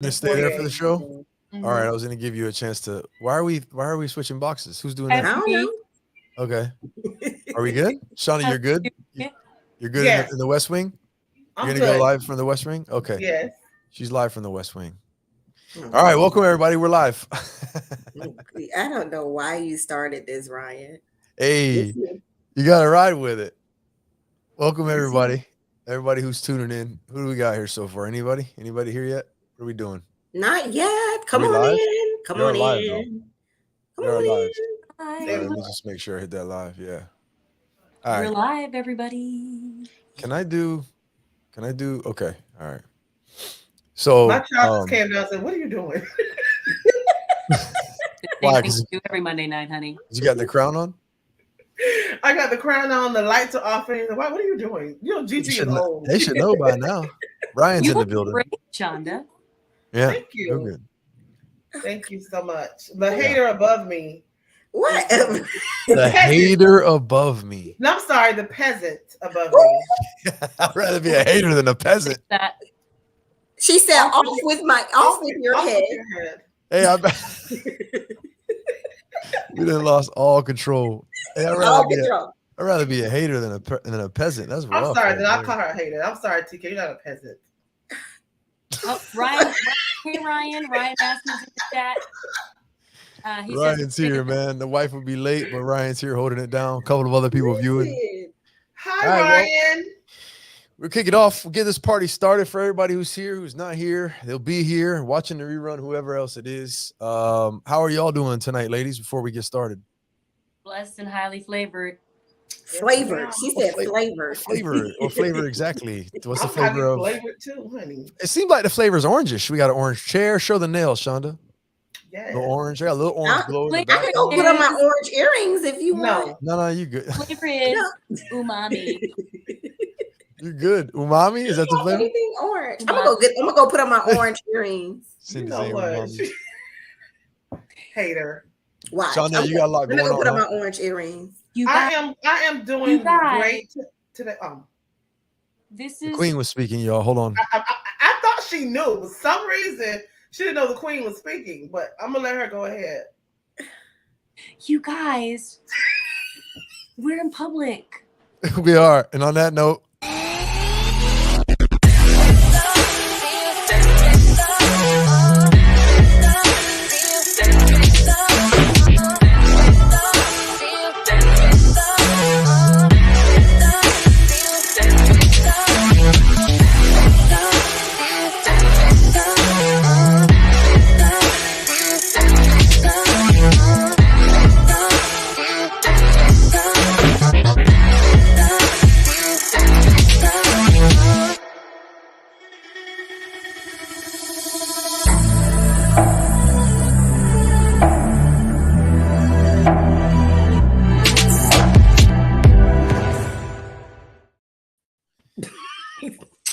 Gonna stay there for the show. Mm-hmm. All right, I was gonna give you a chance to. Why are we switching boxes? Who's doing I that? don't know. Okay, are we good? Shauna, you're good. You're good Yes. in the West Wing. You're I'm gonna go good. live from the West Wing. Okay, Yes. she's live from the West Wing. Oh, All right, welcome everybody. We're live. I don't know why you started this, Ryan. Hey, you gotta ride with it. Welcome everybody. Everybody who's tuning in. Who do we got here so far? Anybody? Anybody here yet? What are we doing? Not yet. Come we on live? in. Come You're on live, in. Come You're on live. in. Let me just make sure I hit that live. Yeah. All We're right. live, everybody. Can I do? Okay. All right. So My child just came down and said, "What are you doing?" Why? Because do every Monday night, honey. You got the crown on? I got the crown on, the lights are off. And why? What are you doing? You know, Gigi is old. They should know by now. Ryan's in the building. Great, Chonda. Yeah. Thank you. Good. Thank you so much. The hater above me. What? The hater above me. No, I'm sorry, the peasant above me. I'd rather be a hater than a peasant. She said, "Off with your head." Hey, we done lost all control. Hey, I'd rather be a hater than a peasant. That's rough. I'm sorry, then I call her a hater. I'm sorry, TK, you're not a peasant. Oh, Ryan. Hey, Ryan. Ryan asked me to chat. Ryan's here, man. The wife would be late, but Ryan's here holding it down. A couple of other people viewing. Hi, Ryan. We'll kick it off. We'll get this party started for everybody who's here, who's not here. They'll be here watching the rerun, whoever else it is. How are y'all doing tonight, ladies, before we get started? Blessed and highly flavored. Flavored. She said flavored. Flavor exactly. What's the flavor of? Flavored too, honey. It seems like the flavor is orangish. We got an orange chair. Show the nails, Shonda. Yeah. Little orange. I got a little orange glow. I can go put on my orange earrings if you want. No, you good. Flavor is umami. You're good. Umami? Is that the flavor? Anything orange. I'm gonna go put on my orange earrings. You know what? Hater. Why? Shonda, you got a lot going on. Let me go put on my orange earrings. I am doing great today. This the is Queen was speaking, y'all. Hold on. I thought she knew. For some reason, she didn't know the Queen was speaking, but I'm gonna let her go ahead. You guys, we're in public. We are. And on that note,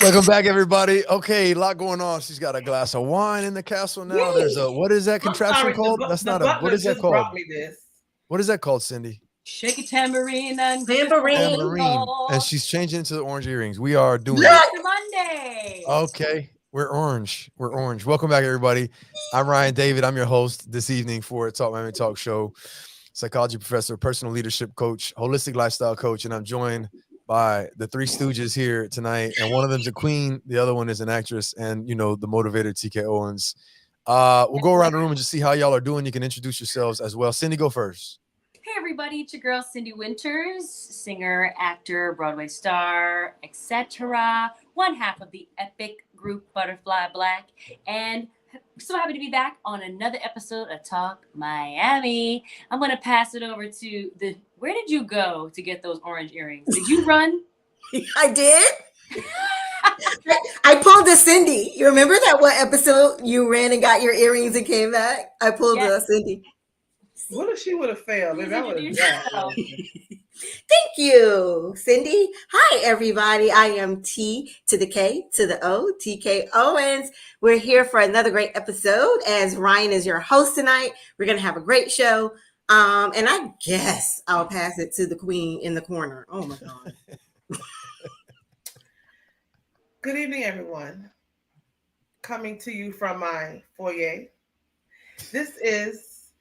welcome back, everybody. Okay, a lot going on. She's got a glass of wine in the castle now. There's a, what is that contraption called? That's not a, what is that called? What is that called, Cindy? Shake a tambourine and tambourine. And she's changing into the orange earrings. We are doing Monday. Okay, we're orange. We're orange. Welcome back, everybody. I'm Ryan David. I'm your host this evening for Talk Miami Talk Show. Psychology professor, personal leadership coach, holistic lifestyle coach, and I'm joined by the three stooges here tonight, and one of them's a queen, the other one is an actress, and the motivator TK Owens. We'll go around the room and just see how y'all are doing. You can introduce yourselves as well. Cindy, go first. Hey everybody, it's your girl Cindy Winters, singer, actor, Broadway star, etc. One half of the epic group Butterfly Black, and so happy to be back on another episode of Talk Miami. I'm going to pass it over to where did you go to get those orange earrings? Did you run? I did. I pulled a Cindy. You remember that one episode you ran and got your earrings and came back? I pulled a Cindy. What if she would have failed? Maybe I would have. Thank you, Cindy. Hi, everybody. I am T to the K to the O, TK Owens. We're here for another great episode. As Ryan is your host tonight, we're going to have a great show. And I guess I'll pass it to the Queen in the corner. Oh, my God. Good evening, everyone. coming to you from my foyer. This is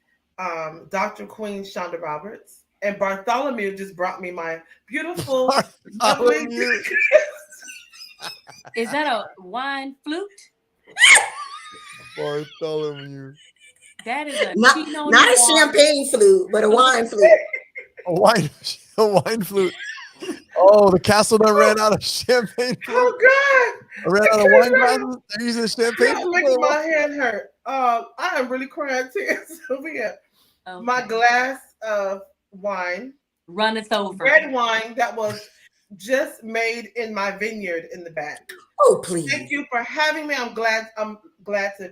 Dr. Queen Shonda Roberts. And Bartholomew just brought me my beautiful, lovely. Bartholomew. Is that a wine flute? Bartholomew. That is a Not Pinot a Noir. champagne flute, but a wine flute. A wine flute. Oh, the castle done ran out of champagne flute. Oh God! I ran out of wine glasses. They're using a champagne It's flute. making my hand hurt. I am really crying tears over here. Okay. My glass of wine, Runneth over. red wine that was just made in my vineyard in the back. Oh, please. Thank you for having me. I'm glad to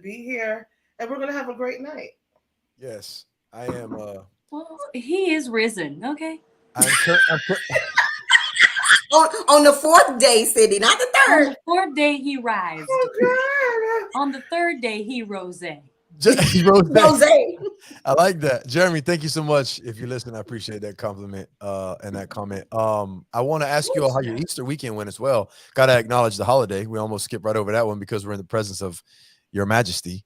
be here, and we're gonna have a great night. Yes, I am. Well, he is risen. Okay. I'm On the fourth day, Cindy, not the On third. the fourth day he rised. Oh On the third day he rose. He wrote that. Rose. I like that, Jeremy. Thank you so much. If you listen, I appreciate that compliment and that comment. I want to ask you all how your Easter weekend went as well. Got to acknowledge the holiday. We almost skipped right over that one because we're in the presence of Your Majesty.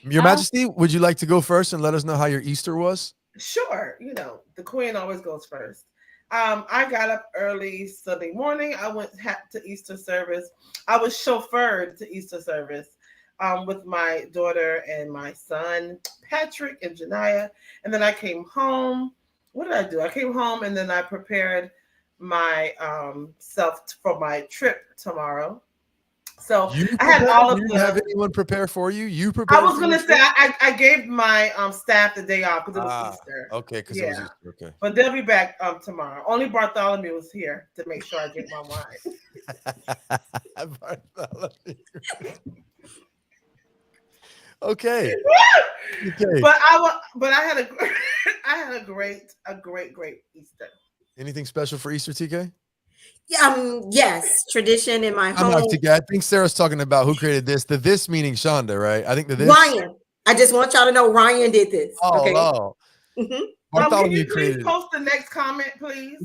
Your Majesty, would you like to go first and let us know how your Easter was? Sure. You know, the queen always goes first. I got up early Sunday morning. I went to Easter service. I was chauffeured to Easter service with my daughter and my son, Patrick and Janiyah. And then I came home. What did I do? I came home and then I prepared my self for my trip tomorrow. So I had all of you the. Have anyone prepare for you? You prepared. I was gonna say I gave my staff the day off because it was Easter. Okay, because it was Easter. Okay. But they'll be back tomorrow. Only Bartholomew was here to make sure I drink my wine. Bartholomew. Okay. But I had a great Easter. Anything special for Easter, TK? Yes, tradition in my I'm home. not TK. I think Sarah's talking about who created this. The this meaning Shonda, right? I think the this. Ryan. I just want y'all to know Ryan did this. Oh, Okay. oh. Mhm. Can you please created post the next comment, please?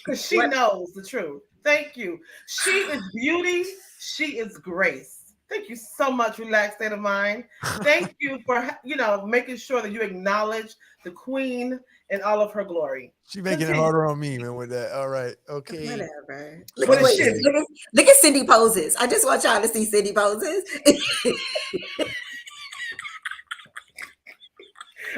Because she knows the truth. Thank you. She is beauty. She is grace. Thank you so much, Relaxed State of Mind. Thank you for making sure that you acknowledge the queen in all of her glory. She making it harder on me, man, with that. All right. Okay. Whatever. Look at Cindy poses. I just want y'all to see Cindy poses.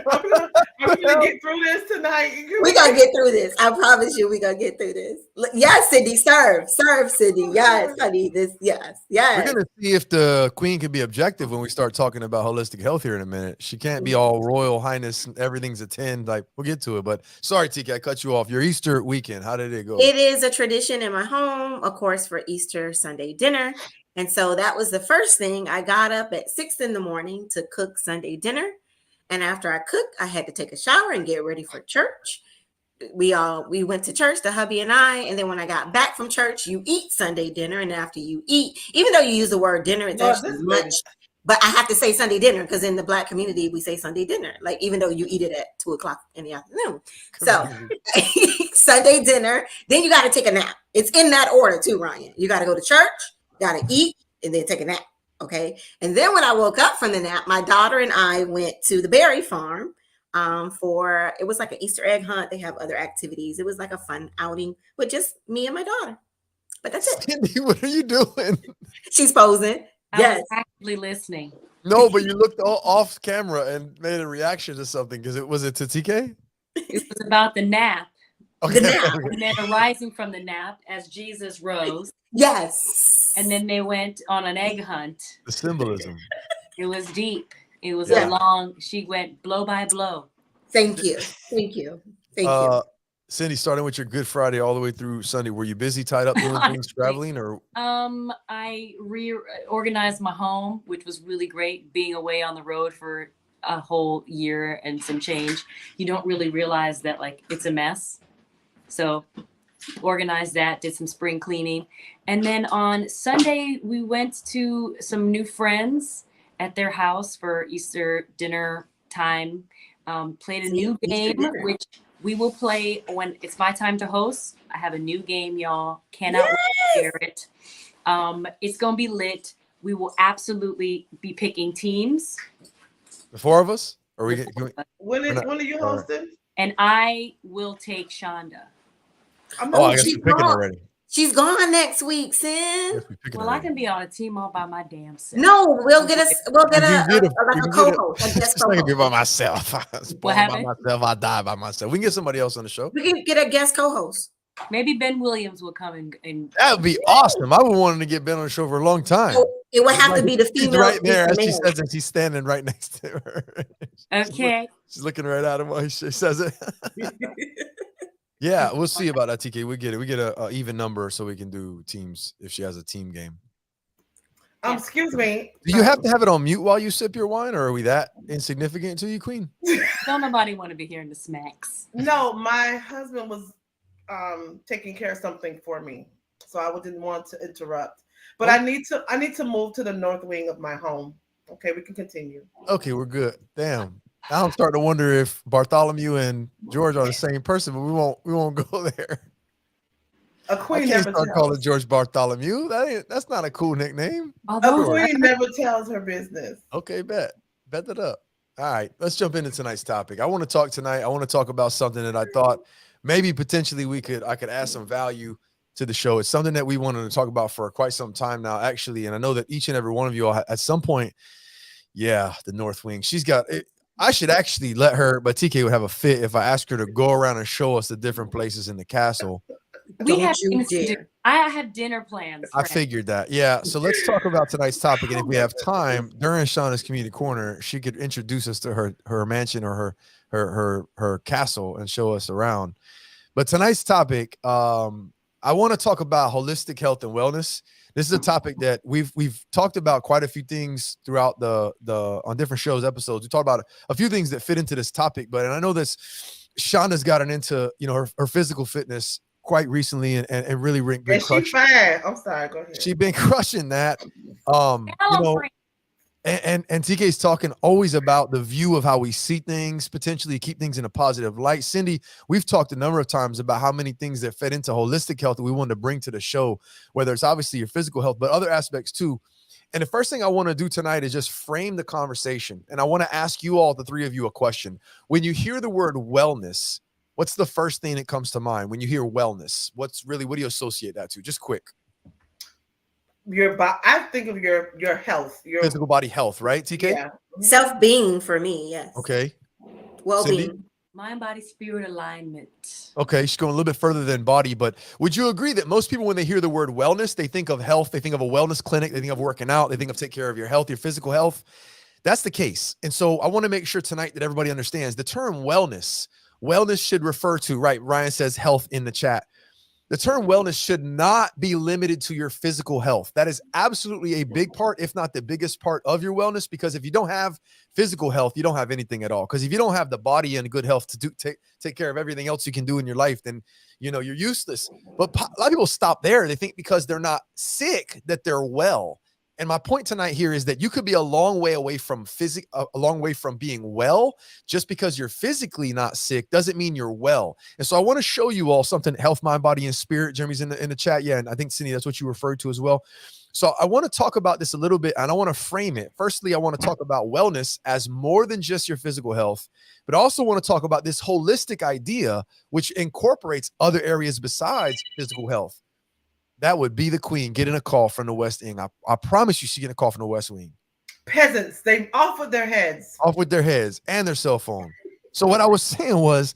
I'm gonna get through this tonight. We're gonna get through this. I promise you, we're gonna get through this. Yes, Cindy, serve, Cindy. Yes, honey. Yes. We're gonna see if the queen can be objective when we start talking about holistic health here in a minute. She can't be all royal highness, everything's a 10. Like, we'll get to it. But sorry, TK, I cut you off. Your Easter weekend, how did it go? It is a tradition in my home, of course, for Easter Sunday dinner. And so that was the first thing. I got up at 6 a.m. to cook Sunday dinner. And after I cooked, I had to take a shower and get ready for church. We went to church, the hubby and I. And then when I got back from church, you eat Sunday dinner. And after you eat, even though you use the word dinner, it's actually lunch. But I have to say Sunday dinner because in the Black community, we say Sunday dinner, like even though you eat it at 2:00 in the afternoon. So Sunday dinner, then you got to take a nap. It's in that order too, Ryan. You got to go to church, got to eat, and then take a nap. Okay. And then when I woke up from the nap, my daughter and I went to the berry farm it was like an Easter egg hunt. They have other activities. It was like a fun outing with just me and my daughter. But that's it. Cindy, what are you doing? She's posing. I was actively listening. No, but you looked off camera and made a reaction to something. Because was it to TK? It was about the nap. Okay. The nap. And then arising from the nap as Jesus rose. Yes. And then they went on an egg hunt. The symbolism. It was deep. It was she went blow by blow. Thank you. Thank you. Cindy, starting with your Good Friday all the way through Sunday, were you busy, tied up doing things, traveling, or? I reorganized my home, which was really great. Being away on the road for a whole year and some change, you don't really realize that it's a mess. So organized that, did some spring cleaning. And then on Sunday, we went to some new friends at their house for Easter dinner time. Played a new game, which we will play when it's my time to host. I have a new game, y'all. Cannot wait to share it. It's going to be lit. We will absolutely be picking teams. The four of us? Or we get When are you hosting? And I will take Shonda. I guess you're picking already. She's gone next week, Sin. Well, I can be on a team all by my damn self. No, we'll get a co-host. I'm not gonna be by myself. What happened? By myself, I die by myself. We can get somebody else on the show. We can get a guest co-host. Maybe Ben Williams will come and that would be awesome. I've been wanting to get Ben on the show for a long time. So it would have to be the female. She's right there as she says it. She's standing right next to her. Okay. She's looking right at him while she says it. Yeah, we'll see about that, TK. We get it. We get a even number so we can do teams if she has a team game. Excuse me. Do you have to have it on mute while you sip your wine, or are we that insignificant to you, Queen? Don't nobody want to be hearing the smacks. No, my husband was taking care of something for me, so I didn't want to interrupt. But I need to move to the north wing of my home. Okay, we can continue. Okay, we're good. Damn. Now I'm starting to wonder if Bartholomew and George are the same person, but we won't go there. A queen I can't never start calling George Bartholomew. That's not a cool nickname. A queen never tells her business. Okay, bet that up. All right, let's jump into tonight's topic. I want to talk about something that I thought maybe potentially I could add some value to the show. It's something that we wanted to talk about for quite some time now, actually, and I know that each and every one of you all at some point, the North Wing. She's got it. I should actually let her, but TK would have a fit if I asked her to go around and show us the different places in the castle. We have things to do. I have dinner plans. I figured that. Yeah. So let's talk about tonight's topic. And if we have time during Shauna's community corner, she could introduce us to her mansion or her castle and show us around. But tonight's topic, I want to talk about holistic health and wellness. This is a topic that we've talked about quite a few things throughout on different shows, episodes. We talked about a few things that fit into this topic, and I know this Shonda's gotten into, her physical fitness quite recently and really been crushing. She's fine. I'm sorry, go ahead. She's been crushing that. And TK's talking always about the view of how we see things, potentially keep things in a positive light. Cindy, we've talked a number of times about how many things that fed into holistic health that we wanted to bring to the show, whether it's obviously your physical health, but other aspects too. And the first thing I want to do tonight is just frame the conversation. And I want to ask you all, the three of you, a question. When you hear the word wellness, what's the first thing that comes to mind when you hear wellness? What do you associate that to? Just quick. I think of your health, your physical body health, right, TK? Yeah. Self-being for me, yes. Okay. Well-being. Cindy? Mind, body, spirit alignment. Okay, she's going a little bit further than body, but would you agree that most people, when they hear the word wellness, they think of health, they think of a wellness clinic, they think of working out, they think of take care of your health, your physical health? That's the case. And so I want to make sure tonight that everybody understands the term wellness should refer to, right? Ryan says health in the chat. The term wellness should not be limited to your physical health. That is absolutely a big part, if not the biggest part of your wellness, because if you don't have physical health, you don't have anything at all. Because if you don't have the body and good health to take care of everything else you can do in your life, then you're useless. But a lot of people stop there. They think because they're not sick that they're well. And my point tonight here is that you could be a long way away from being well. Just because you're physically not sick doesn't mean you're well. And so I want to show you all something: health, mind, body, and spirit. Jeremy's in the chat. Yeah. And I think, Cindy, that's what you referred to as well. So I want to talk about this a little bit, and I want to frame it. Firstly, I want to talk about wellness as more than just your physical health, but I also want to talk about this holistic idea, which incorporates other areas besides physical health. That would be the queen getting a call from the West Wing. I promise you she's getting a call from the West Wing. Peasants, they off with their heads. Off with their heads and their cell phone. So what I was saying was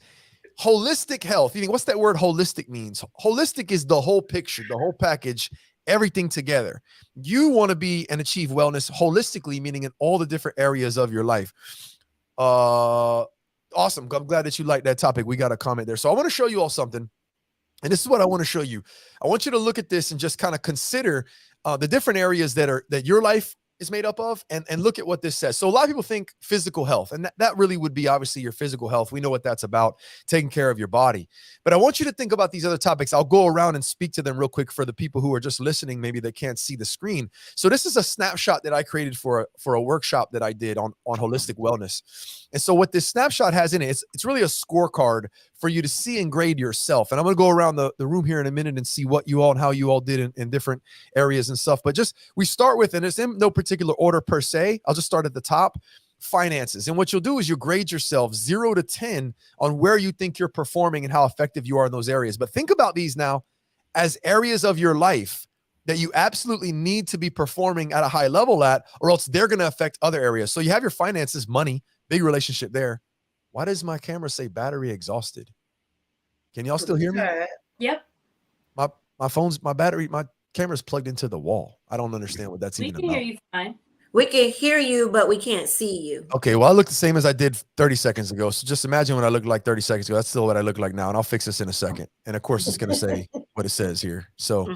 holistic health. You think, what's that word holistic means? Holistic is the whole picture, the whole package, everything together. You want to be and achieve wellness holistically, meaning in all the different areas of your life. Awesome. I'm glad that you like that topic. We got a comment there. So I want to show you all something. And this is what I want to show you. I want you to look at this and just kind of consider the different areas that your life is made up of, and look at what this says. So a lot of people think physical health, and that really would be obviously your physical health. We know what that's about, taking care of your body. But I want you to think about these other topics. I'll go around and speak to them real quick for the people who are just listening, maybe they can't see the screen. So this is a snapshot that I created for a workshop that I did on holistic wellness. And so what this snapshot has in it, it's really a scorecard for you to see and grade yourself. And I'm going to go around the room here in a minute and see what you all and how you all did in different areas and stuff. But just we start with, and it's in no particular order per se. I'll just start at the top. Finances. And what you'll do is you'll grade yourself 0 to 10 on where you think you're performing and how effective you are in those areas. But think about these now as areas of your life that you absolutely need to be performing at a high level at, or else they're going to affect other areas. So you have your finances, money, big relationship there. Why does my camera say battery exhausted? Can y'all still hear me? Yep. My battery, my camera's plugged into the wall. I don't understand what that's We even can about. hear you fine. We can hear you, but we can't see you. Okay, well, I look the same as I did 30 seconds ago. So just imagine what I looked like 30 seconds ago. That's still what I look like now. And I'll fix this in a second. And of course, it's going to say what it says here. So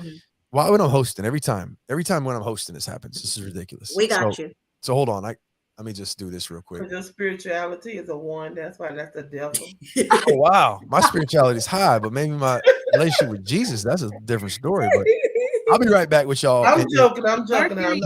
why when I'm hosting, every time when I'm hosting, this happens. This is ridiculous. We got you. So hold on. Let me just do this real quick. Because your spirituality is a 1. That's why that's the devil. Oh, wow. My spirituality is high, but maybe my relationship with Jesus, that's a different story. But I'll be right back with y'all. I'm joking. No, you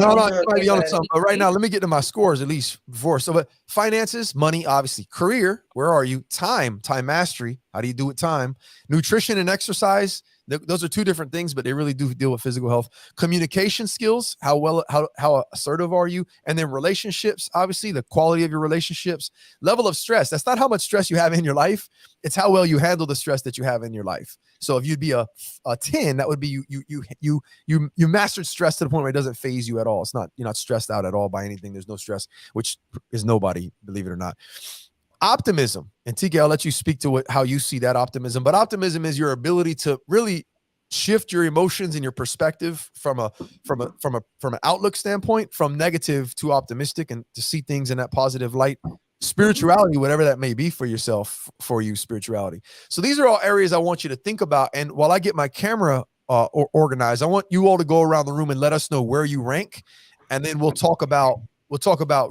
might be on something. But right now, let me get to my scores at least before. So, but finances, money, obviously. Career, where are you? Time mastery. How do you do with time? Nutrition and exercise. Those are two different things, but they really do deal with physical health. Communication skills, how assertive are you? And then relationships, obviously, the quality of your relationships. Level of stress. That's not how much stress you have in your life. It's how well you handle the stress that you have in your life. So if you'd be a 10, that would be you mastered stress to the point where it doesn't phase you at all. You're not stressed out at all by anything. There's no stress, which is nobody, believe it or not. Optimism, and TK, I'll let you speak to how you see that optimism. But optimism is your ability to really shift your emotions and your perspective from an outlook standpoint, from negative to optimistic, and to see things in that positive light. Spirituality, whatever that may be for yourself, for you, spirituality. So these are all areas I want you to think about. And while I get my camera organized, I want you all to go around the room and let us know where you rank, and then we'll talk about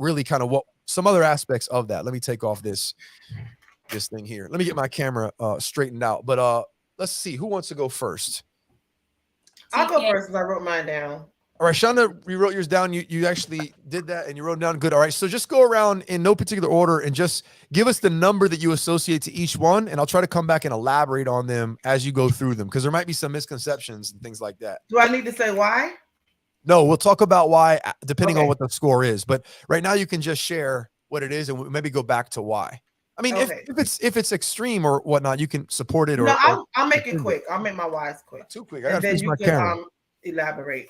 really kind of what some other aspects of that. Let me take off this thing here. Let me get my camera straightened out. But let's see who wants to go first. I'll go first because I wrote mine down. All right, Shonda, you wrote yours down. You actually did that and you wrote down good. All right, so just go around in no particular order and just give us the number that you associate to each one, and I'll try to come back and elaborate on them as you go through them, because there might be some misconceptions and things like that. Do I need to say why? No, we'll talk about why depending on what the score is. But right now you can just share what it is and we'll maybe go back to why. I mean, if it's extreme or whatnot, you can support it. I'll make it quick. I'll make my whys quick. Too quick. I gotta fix my camera. Elaborate.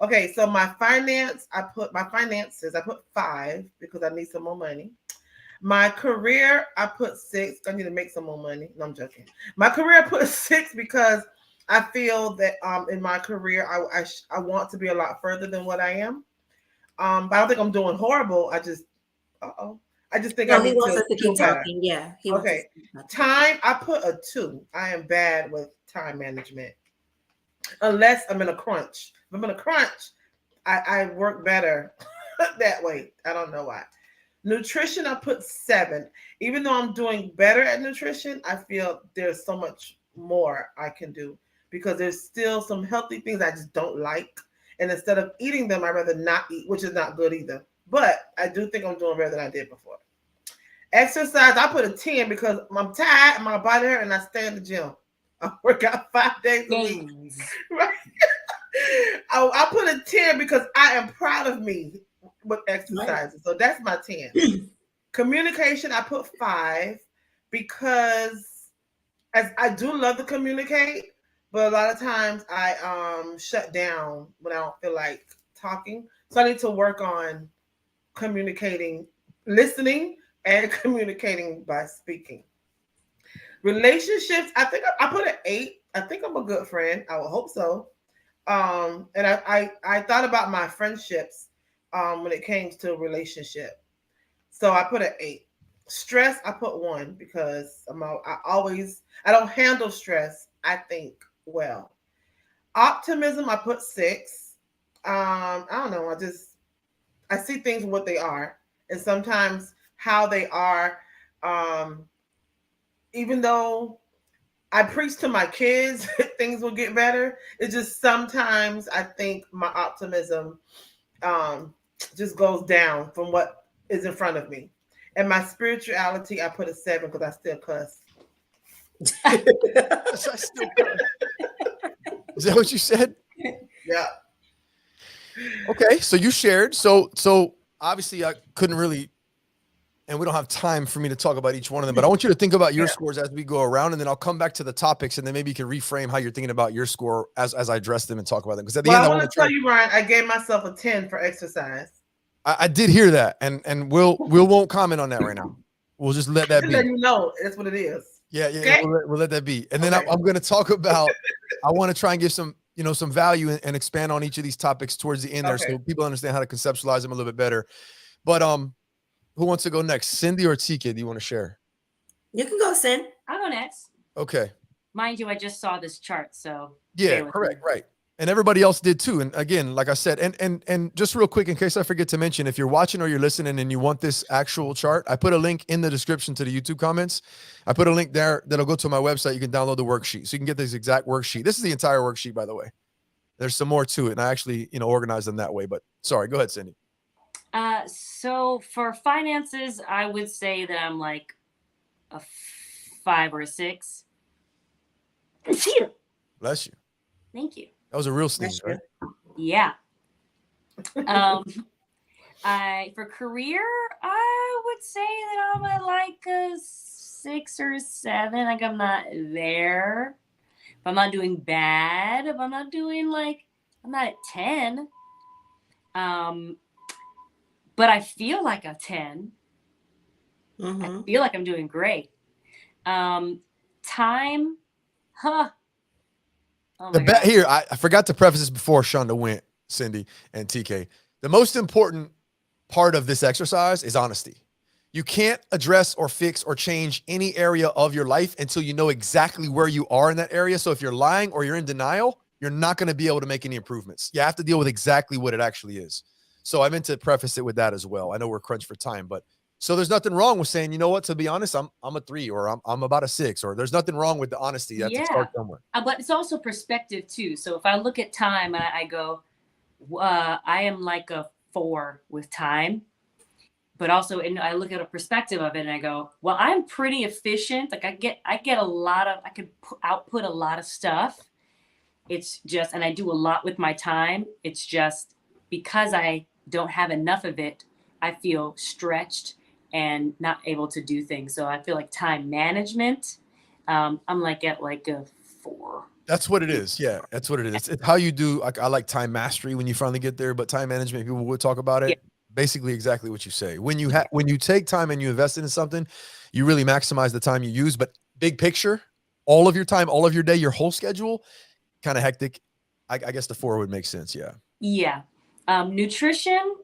Okay, so my finances, I put 5 because I need some more money. My career, I put 6. I need to make some more money. No, I'm joking. My career, I put 6 because I feel that in my career, I want to be a lot further than what I am. But I don't think I'm doing horrible. I just think he wants us to keep talking. Yeah. Okay. Time, I put a 2. I am bad with time management. Unless I'm in a crunch. If I'm in a crunch, I work better that way. I don't know why. Nutrition, I put 7. Even though I'm doing better at nutrition, I feel there's so much more I can do because there's still some healthy things I just don't like. And instead of eating them, I'd rather not eat, which is not good either. But I do think I'm doing better than I did before. Exercise, I put a 10 because I'm tired and my body hurt and I stay in the gym. I work out 5 days a week. Right? I put a 10 because I am proud of me with exercising. Right. So that's my 10. Communication, I put 5 because as I do love to communicate, but a lot of times I shut down when I don't feel like talking. So I need to work on communicating, listening, and communicating by speaking. Relationships, I think I put an 8. I think I'm a good friend. I would hope so. And I thought about my friendships when it came to a relationship. So I put an 8. Stress, I put 1 because I don't handle stress, I think, well. Optimism, I put 6. I don't know. I see things what they are. And sometimes how they are, even though I preach to my kids, things will get better. It's just sometimes I think my optimism just goes down from what is in front of me. And my spirituality, I put a 7 because I still cuss. I still Is that what you said? Yeah. Okay, so you shared. So obviously I couldn't really, and we don't have time for me to talk about each one of them, but I want you to think about your scores as we go around, and then I'll come back to the topics, and then maybe you can reframe how you're thinking about your score as I address them and talk about them. Because at the end, I I want want to to try. tell you, Ryan, I gave myself a 10 for exercise. I did hear that, and we won't comment on that right now. We'll just let that be. Let you know that's what it is. Yeah, Okay? we'll let that be. And then I'm going to talk about. I want to try and give some some value and expand on each of these topics towards the end there, so people understand how to conceptualize them a little bit better. But who wants to go next, Cindy or TK? Do you want to share? You can go, Cindy. I'll go next. Okay. Mind you, I just saw this chart, so yeah, correct, right. And everybody else did too. And again, like I said, and just real quick, in case I forget to mention, if you're watching or you're listening and you want this actual chart, I put a link in the description to the YouTube comments. I put a link there that'll go to my website. You can download the worksheet, so you can get this exact worksheet. This is the entire worksheet, by the way. There's some more to it, and I actually, organized them that way. But sorry, go ahead, Cindy. So for finances, I would say that I'm like a 5 or a 6. Bless you. Thank you. That was a real sneeze, right? Yeah. For career, I would say that I'm at like a 6 or 7. Like I'm not there. If I'm not doing bad, if I'm not doing I'm not at 10. But I feel like a 10. Mm-hmm. I feel like I'm doing great. Time, huh? Oh my God. Here, I forgot to preface this before Shonda went, Cindy and TK. The most important part of this exercise is honesty. You can't address or fix or change any area of your life until you know exactly where you are in that area. So if you're lying or you're in denial, you're not going to be able to make any improvements. You have to deal with exactly what it actually is. So I meant to preface it with that as well. I know we're crunched for time, but so there's nothing wrong with saying, you know what, to be honest, I'm a 3 or I'm about a 6, or there's nothing wrong with the honesty. You have to start somewhere. But it's also perspective too. So if I look at time, I go, I am like a 4 with time. But also, and I look at a perspective of it and I go, well, I'm pretty efficient. Like I get a lot of, I could output a lot of stuff. It's just, and I do a lot with my time. It's just because I don't have enough of it, I feel stretched and not able to do things. So I feel like time management, I'm like at like a 4. That's what it is. Yeah, that's what it is. It's how you do. I like time mastery when you finally get there, but time management, people would talk about it. Yeah. Basically exactly what you say. When you take time and you invest in something, you really maximize the time you use. But big picture, all of your time, all of your day, your whole schedule, kind of hectic. I guess the 4 would make sense. Yeah. Yeah. Nutrition.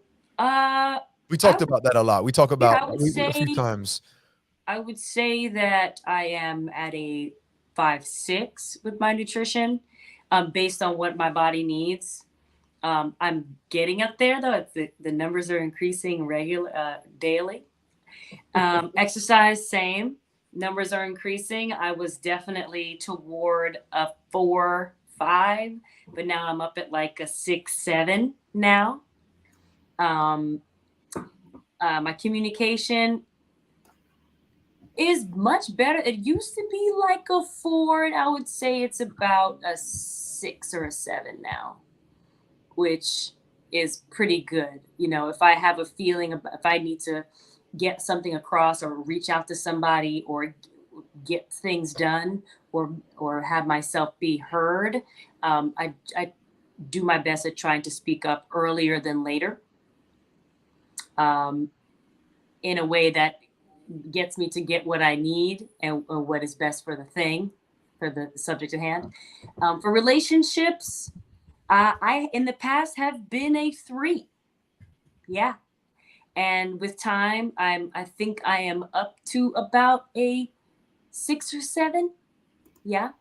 We talked about that a lot. We talk about a few times. I would say that I am at a 5-6 with my nutrition, based on what my body needs. I'm getting up there though. The numbers are increasing daily. Exercise, same. Numbers are increasing. I was definitely toward a 4-5, but now I'm up at like a 6-7 now. My communication is much better. It used to be like a 4, and I would say it's about a 6 or a 7 now, which is pretty good. If I have a feeling, if I need to get something across or reach out to somebody or get things done or have myself be heard, I do my best at trying to speak up earlier than later, in a way that gets me to get what I need and what is best for the subject at hand. For relationships, I in the past have been a 3. Yeah. And with time, I think I am up to about a 6 or 7. Yeah.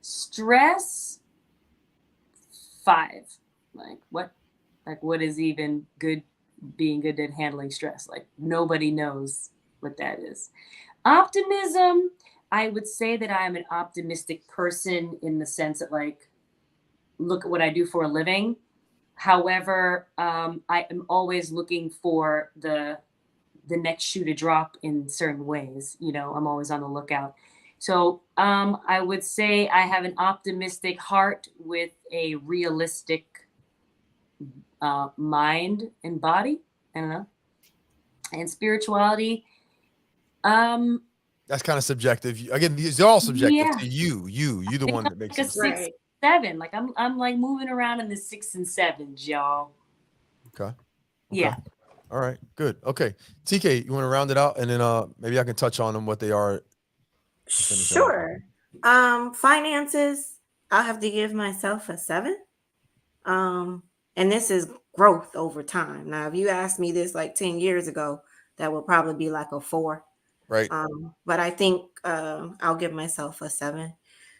Stress, 5. What is even good, being good at handling stress? Like nobody knows what that is. Optimism, I would say that I am an optimistic person in the sense that look at what I do for a living. However, I am always looking for the the next shoe to drop in certain ways. I'm always on the lookout. So I would say I have an optimistic heart with a realistic mind and body. I don't know. And spirituality. That's kind of subjective. Again, these are all subjective Yeah. to you. You the one that makes like a it. 6, 7. Like I'm like moving around in the 6 and 7s, y'all. Okay. Yeah. All right. Good. Okay. TK, you want to round it out, and then maybe I can touch on them what they are. Sure. Finances, I'll have to give myself a 7. And this is growth over time. Now, if you asked me this like 10 years ago, that would probably be like a 4. Right. But I think I'll give myself a 7.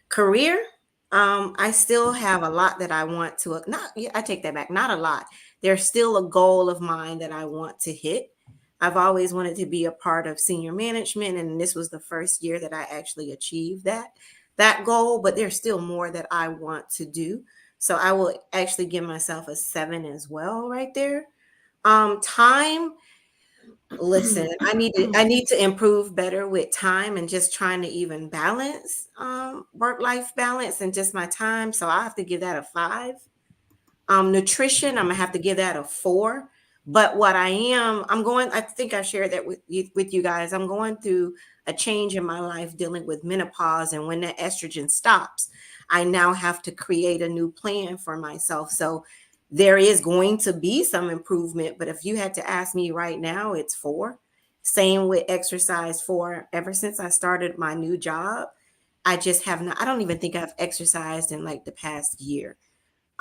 Career, I still have a lot that I want to I take that back, not a lot. There's still a goal of mine that I want to hit. I've always wanted to be a part of senior management, and this was the first year that I actually achieved that goal, but there's still more that I want to do. So I will actually give myself a 7 as well right there. Time, listen, I need to improve better with time and just trying to even balance work-life balance and just my time. So I have to give that a 5. Nutrition, I'm gonna have to give that a 4. But what I think I shared that with you guys. I'm going through a change in my life dealing with menopause. And when that estrogen stops, I now have to create a new plan for myself. So there is going to be some improvement. But if you had to ask me right now, it's 4. Same with exercise, 4. Ever since I started my new job, I don't even think I've exercised in like the past year.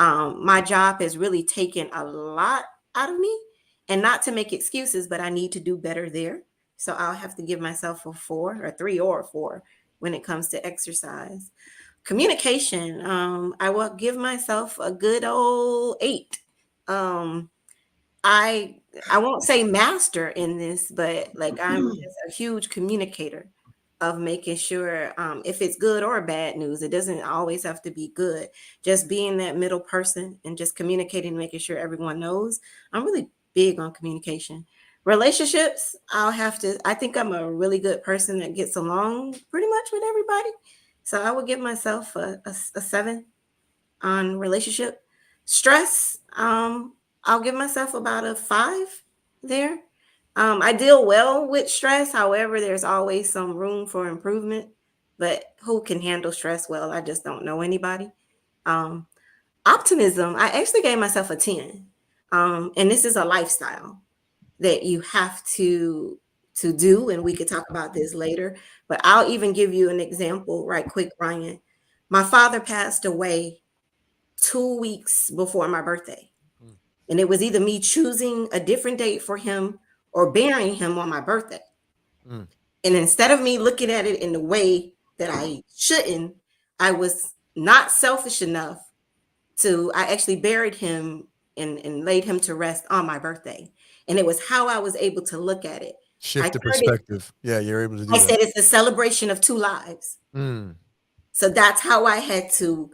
My job has really taken a lot out of me, and not to make excuses, but I need to do better there. So I'll have to give myself a 4 or 3 or a 4 when it comes to exercise. Communication, I will give myself a good old 8. I won't say master in this, but like I'm just a huge communicator of making sure if it's good or bad news, it doesn't always have to be good. Just being that middle person and just communicating, making sure everyone knows. I'm really big on communication. Relationships, I think I'm a really good person that gets along pretty much with everybody. So I would give myself a 7 on relationship. Stress, I'll give myself about a 5 there. I deal well with stress. However, there's always some room for improvement. But who can handle stress well? I just don't know anybody. Optimism, I actually gave myself a 10. And this is a lifestyle that you have to do. And we could talk about this later. But I'll even give you an example right quick, Ryan. My father passed away 2 weeks before my birthday. And it was either me choosing a different date for him or burying him on my birthday. And instead of me looking at it in the way that I shouldn't, I was not selfish enough I actually buried him and laid him to rest on my birthday. And it was how I was able to look at it. Shift the perspective. Yeah, you're able to do I that. said it's a celebration of 2 lives. So that's how I had to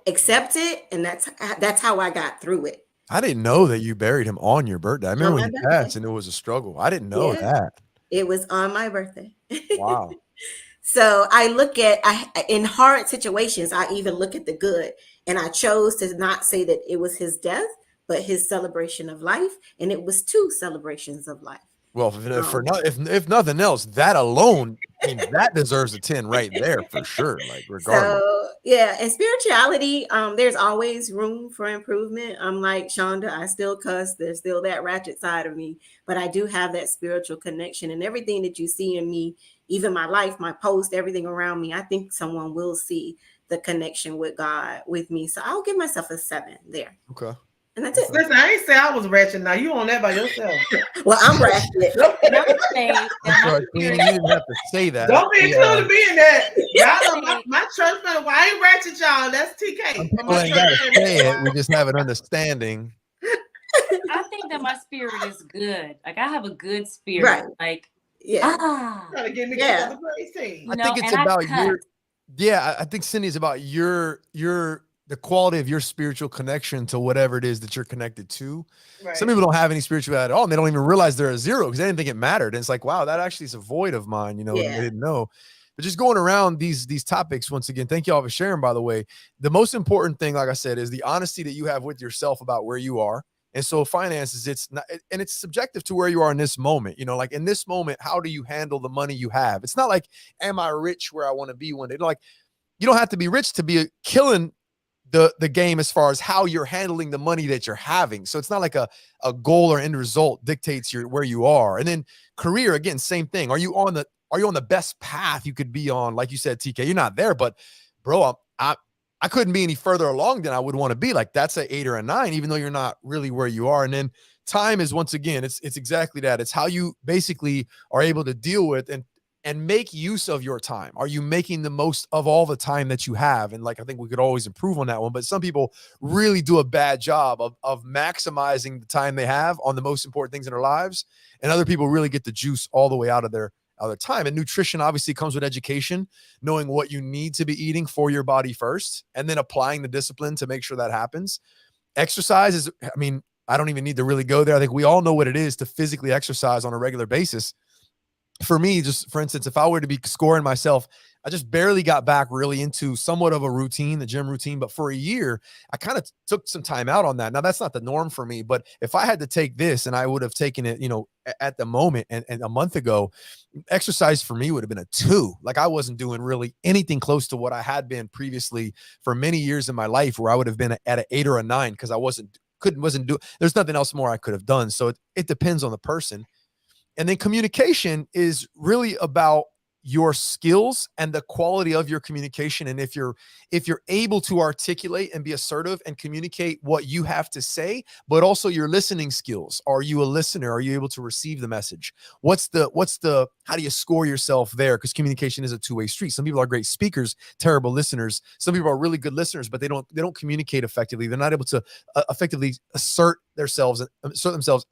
accept it. And that's how I got through it. I didn't know that you buried him on your birthday. I remember when he passed and it was a struggle. I didn't know that. It was on my birthday. Wow. So I look at, in hard situations, I even look at the good. And I chose to not say that it was his death, but his celebration of life. And it was 2 celebrations of life. Well, if nothing else, that alone, I mean, that deserves a 10 right there for sure. Like regardless. So yeah, and spirituality, there's always room for improvement. I'm like Shonda, I still cuss. There's still that ratchet side of me, but I do have that spiritual connection, and everything that you see in me, even my life, my post, everything around me, I think someone will see the connection with God with me. So I'll give myself a 7 there. Okay. And that's it. Listen, I ain't say I was ratchet. Now you on that by yourself. Well, I'm ratchet. You didn't have to say that. Don't be included me in that. Y'all know my church member. Why I ain't ratchet, y'all? That's TK. People ain't gotta say it. We just have an understanding. I think that my spirit is good. Like I have a good spirit. Right. Like trying to get me to the praise team. I think it's about your. Yeah, I think Cindy is about your the quality of your spiritual connection to whatever it is that you're connected to. Right. Some people don't have any spirituality at all, and they don't even realize they're a zero because they didn't think it mattered. And it's like, wow, that actually is a void of mine, and Yeah. they didn't know. But just going around these topics, once again, thank you all for sharing, by the way. The most important thing, like I said, is the honesty that you have with yourself about where you are. And so finances, it's not, and it's subjective to where you are in this moment. Like in this moment, how do you handle the money you have? It's not like, am I rich where I want to be one day? Like, you don't have to be rich to be killing the game as far as how you're handling the money that you're having. So it's not like a goal or end result dictates where you are. And then career, again, same thing. Are you on the best path you could be on? Like you said, TK, you're not there, but bro, I couldn't be any further along than I would want to be. Like that's an 8 or a 9, even though you're not really where you are. And then time is, once again, it's exactly that. It's how you basically are able to deal with and make use of your time. Are you making the most of all the time that you have? And like, I think we could always improve on that one, but some people really do a bad job of maximizing the time they have on the most important things in their lives. And other people really get the juice all the way out of their time. And nutrition obviously comes with education, knowing what you need to be eating for your body first, and then applying the discipline to make sure that happens. Exercise is, I don't even need to really go there. I think we all know what it is to physically exercise on a regular basis. For me, just for instance, if I were to be scoring myself, I just barely got back really into somewhat of a routine, the gym routine. But for a year, I kind of took some time out on that. Now, that's not the norm for me. But if I had to take this, and I would have taken it, at the moment and a month ago, exercise for me would have been a 2. Like I wasn't doing really anything close to what I had been previously for many years in my life, where I would have been at an 8 or a 9 because I wasn't doing. There's nothing else more I could have done. So it depends on the person. And then communication is really about your skills and the quality of your communication. And if you're able to articulate and be assertive and communicate what you have to say, but also your listening skills. Are you a listener? Are you able to receive the message? How do you score yourself there? Because communication is a two-way street. Some people are great speakers, terrible listeners. Some people are really good listeners, but they don't communicate effectively. They're not able to effectively assert themselves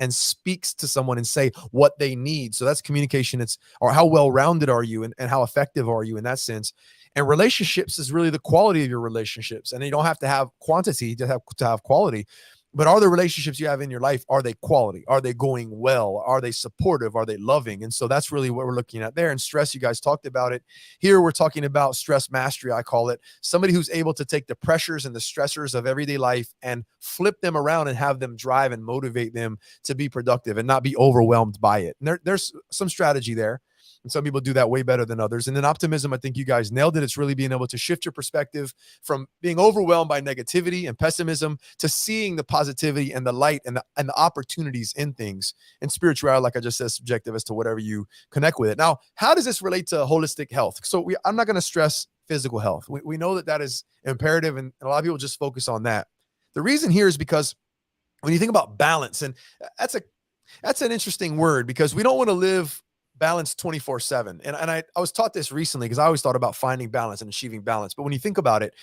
and speaks to someone and say what they need. So that's communication. Or how well-rounded are you and how effective are you in that sense? And relationships is really the quality of your relationships. And you don't have to have quantity to have quality. But are the relationships you have in your life, are they quality? Are they going well? Are they supportive? Are they loving? And so that's really what we're looking at there. And stress, you guys talked about it. Here we're talking about stress mastery, I call it. Somebody who's able to take the pressures and the stressors of everyday life and flip them around and have them drive and motivate them to be productive and not be overwhelmed by it. And there's some strategy there. And some people do that way better than others. And then optimism, I think you guys nailed it. It's really being able to shift your perspective from being overwhelmed by negativity and pessimism to seeing the positivity and the light and the opportunities in things. And spirituality, like I just said, subjective as to whatever you connect with it. Now, how does this relate to holistic health? So I'm not going to stress physical health. We know that is imperative, and a lot of people just focus on that. The reason here is because when you think about balance, and that's an interesting word, because we don't want to live balance 24/7. And I was taught this recently because I always thought about finding balance and achieving balance. But when you think about it,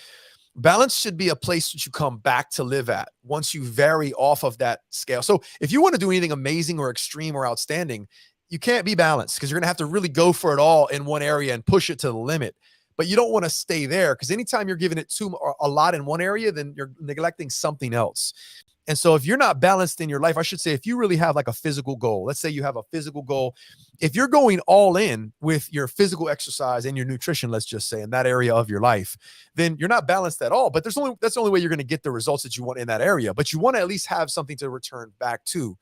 balance should be a place that you come back to live at once you vary off of that scale. So if you want to do anything amazing or extreme or outstanding, you can't be balanced because you're going to have to really go for it all in one area and push it to the limit. But you don't want to stay there, because anytime you're giving it a lot in one area, then you're neglecting something else. And so if you're not balanced in your life, I should say, if you really have like a physical goal, let's say you have a physical goal, if you're going all in with your physical exercise and your nutrition, let's just say in that area of your life, then you're not balanced at all. But that's the only way you're going to get the results that you want in that area. But you want to at least have something to return back to.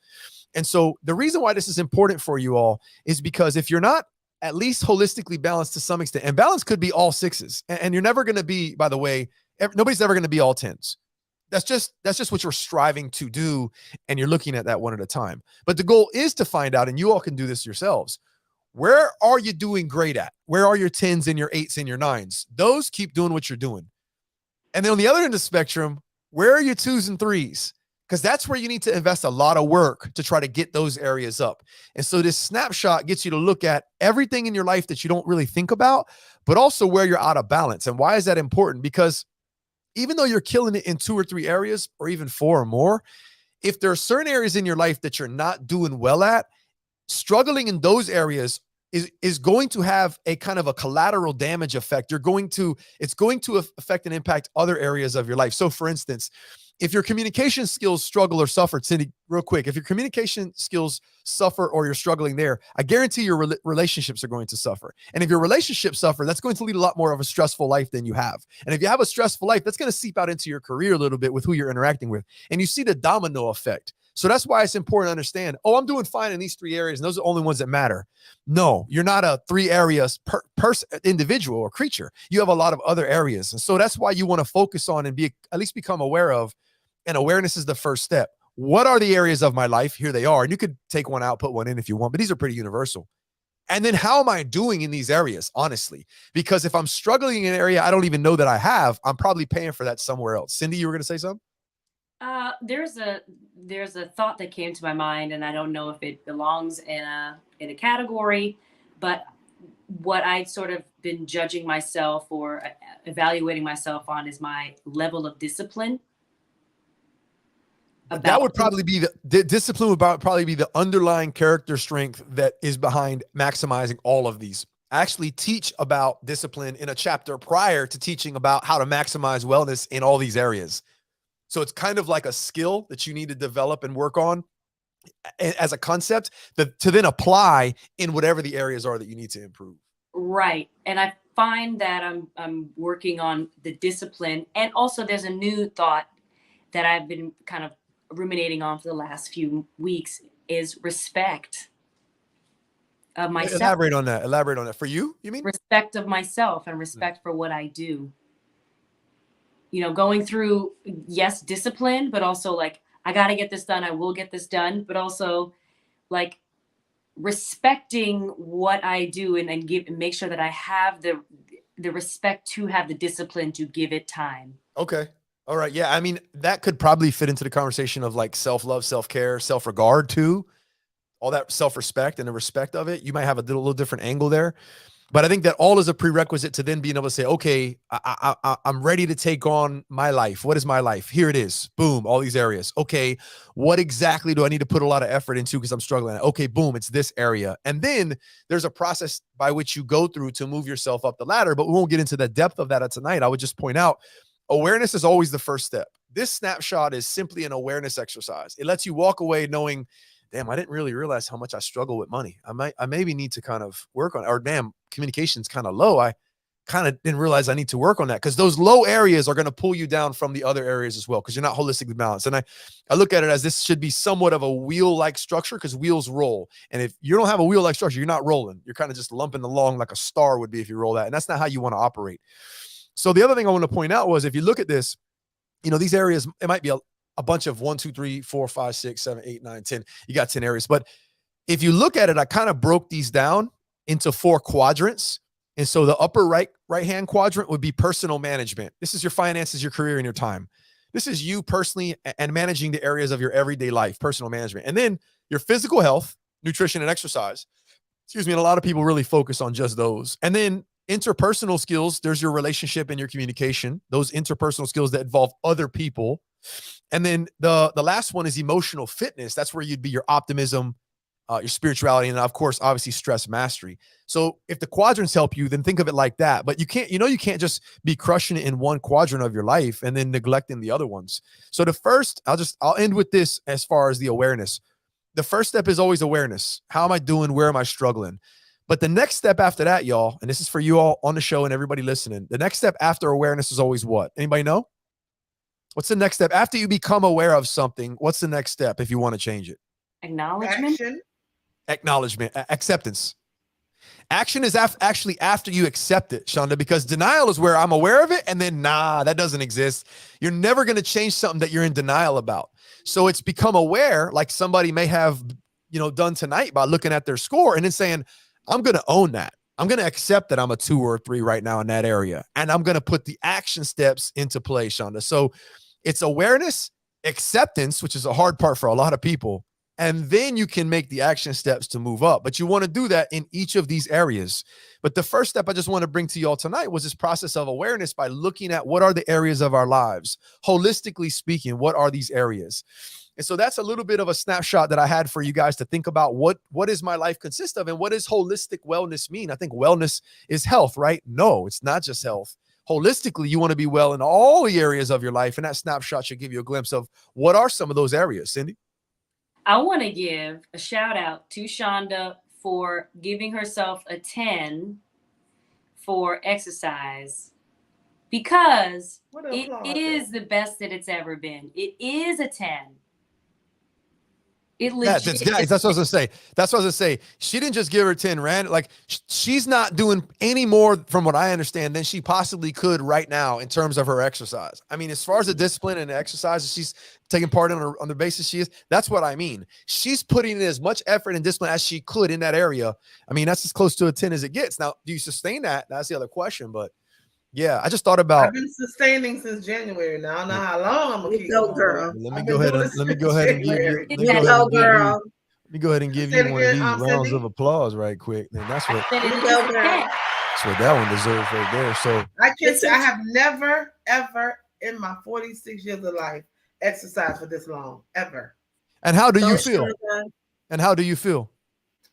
And so the reason why this is important for you all is because if you're not at least holistically balanced to some extent, and balance could be all 6s, and you're never going to be, by the way, nobody's ever going to be all 10s. That's just what you're striving to do, and you're looking at that one at a time. But the goal is to find out, and you all can do this yourselves, where are you doing great at? Where are your 10s and your 8s and your 9s? Those, keep doing what you're doing. And then on the other end of the spectrum, where are your 2s and 3s? Because that's where you need to invest a lot of work to try to get those areas up. And so this snapshot gets you to look at everything in your life that you don't really think about, but also where you're out of balance. And why is that important? Because even though you're killing it in 2 or 3 areas, or even 4 or more, if there are certain areas in your life that you're not doing well at, struggling in those areas is going to have a kind of a collateral damage effect. It's going to affect and impact other areas of your life. So for instance, if your communication skills struggle or suffer, Cindy, real quick, if your communication skills suffer or you're struggling there, I guarantee your relationships are going to suffer. And if your relationships suffer, that's going to lead a lot more of a stressful life than you have. And if you have a stressful life, that's going to seep out into your career a little bit with who you're interacting with. And you see the domino effect. So that's why it's important to understand, I'm doing fine in these 3 areas, and those are the only ones that matter. No, you're not a 3 areas person, individual or creature. You have a lot of other areas. And so that's why you want to focus on and at least become aware of. And awareness is the first step. What are the areas of my life? Here they are. And you could take one out, put one in if you want, but these are pretty universal. And then how am I doing in these areas, honestly? Because if I'm struggling in an area I don't even know that I have, I'm probably paying for that somewhere else. Cindy, you were going to say something? There's a thought that came to my mind, and I don't know if it belongs in a category, but what I've sort of been judging myself or evaluating myself on is my level of discipline. That would probably be the discipline would probably be the underlying character strength that is behind maximizing all of these. I actually teach about discipline in a chapter prior to teaching about how to maximize wellness in all these areas. So it's kind of like a skill that you need to develop and work on as a concept to then apply in whatever the areas are that you need to improve. Right. And I find that I'm working on the discipline. And also there's a new thought that I've been kind of ruminating on for the last few weeks is respect of myself. Elaborate on that. For you mean? Respect of myself and respect for what I do. Going through, yes, discipline, but also like, I got to get this done. I will get this done, but also like respecting what I do and make sure that I have the respect to have the discipline to give it time. Okay. All right. Yeah. I mean, that could probably fit into the conversation of like self-love, self-care, self-regard too. All that self-respect and the respect of it. You might have a little different angle there. But I think that all is a prerequisite to then being able to say, okay, I'm ready to take on my life. What is my life? Here it is. Boom. All these areas. Okay. What exactly do I need to put a lot of effort into because I'm struggling? Okay. Boom. It's this area. And then there's a process by which you go through to move yourself up the ladder, but we won't get into the depth of that tonight. I would just point out awareness is always the first step. This snapshot is simply an awareness exercise. It lets you walk away knowing, damn, I didn't really realize how much I struggle with money. I maybe need to kind of work on it. Or damn, communication's kind of low. I kind of didn't realize I need to work on that because those low areas are going to pull you down from the other areas as well because you're not holistically balanced. And I look at it as this should be somewhat of a wheel-like structure because wheels roll. And if you don't have a wheel-like structure, you're not rolling. You're kind of just lumping along like a star would be if you roll that. And that's not how you want to operate. So the other thing I want to point out was if you look at this, these areas, it might be a bunch of 1, 2, 3, 4, 5, 6, 7, 8, 9, 10. You got 10 areas. But if you look at it, I kind of broke these down into 4 quadrants. And so the upper right-hand quadrant would be personal management. This is your finances, your career, and your time. This is you personally and managing the areas of your everyday life, personal management. And then your physical health, nutrition, and exercise. And a lot of people really focus on just those. And then interpersonal skills, there's your relationship and your communication, those interpersonal skills that involve other people. And then the last one is emotional fitness. That's where you'd be your optimism, your spirituality, and of course, obviously stress mastery. So if the quadrants help you, then think of it like that. But you can't just be crushing it in one quadrant of your life and then neglecting the other ones. So the first, I'll end with this as far as the awareness. The first step is always awareness. How am I doing? Where am I struggling? But the next step after that, y'all, and this is for you all on the show and everybody listening, the next step after awareness is always what? Anybody know? What's the next step? After you become aware of something, what's the next step if you want to change it? Acknowledgement. Acknowledgement. Acceptance. Action is actually after you accept it, Shonda, because denial is where I'm aware of it and then, that doesn't exist. You're never going to change something that you're in denial about. So it's become aware, like somebody may have, done tonight by looking at their score and then saying, I'm going to own that. I'm going to accept that I'm a 2 or a 3 right now in that area. And I'm going to put the action steps into play, Shonda. So it's awareness, acceptance, which is a hard part for a lot of people. And then you can make the action steps to move up. But you want to do that in each of these areas. But the first step I just want to bring to you all tonight was this process of awareness by looking at what are the areas of our lives. Holistically speaking, what are these areas? And so that's a little bit of a snapshot that I had for you guys to think about what is my life consist of and what does holistic wellness mean? I think wellness is health, right? No, it's not just health. Holistically, you want to be well in all the areas of your life. And that snapshot should give you a glimpse of what are some of those areas, Cindy? I want to give a shout out to Shonda for giving herself a 10 for exercise, because it is the best that it's ever been. It is a 10. It legit. That's what I was gonna say. That's what I was gonna say. She didn't just give her 10 rand. Like she's not doing any more, from what I understand, than she possibly could right now in terms of her exercise. I mean, as far as the discipline and the exercise she's taking part in on the basis she is, that's what I mean. She's putting in as much effort and discipline as she could in that area. I mean, that's as close to a 10 as it gets. Now, do you sustain that? That's the other question. But yeah, I just thought about. I've been sustaining since January. Now I don't know how long I'm gonna keep go, going. girl. Let me go ahead and give you. Let me go ahead and give you one of these rounds of applause right quick. And that's what that one deserves right there. So I can't say I have never, ever in my 46 years of life exercised for this long, ever. And how do you feel? And how do you feel?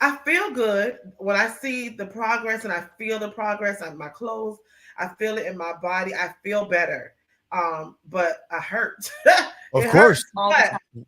I feel good when I see the progress and I feel the progress on my clothes. I feel it in my body. I feel better. But I hurt. Of course.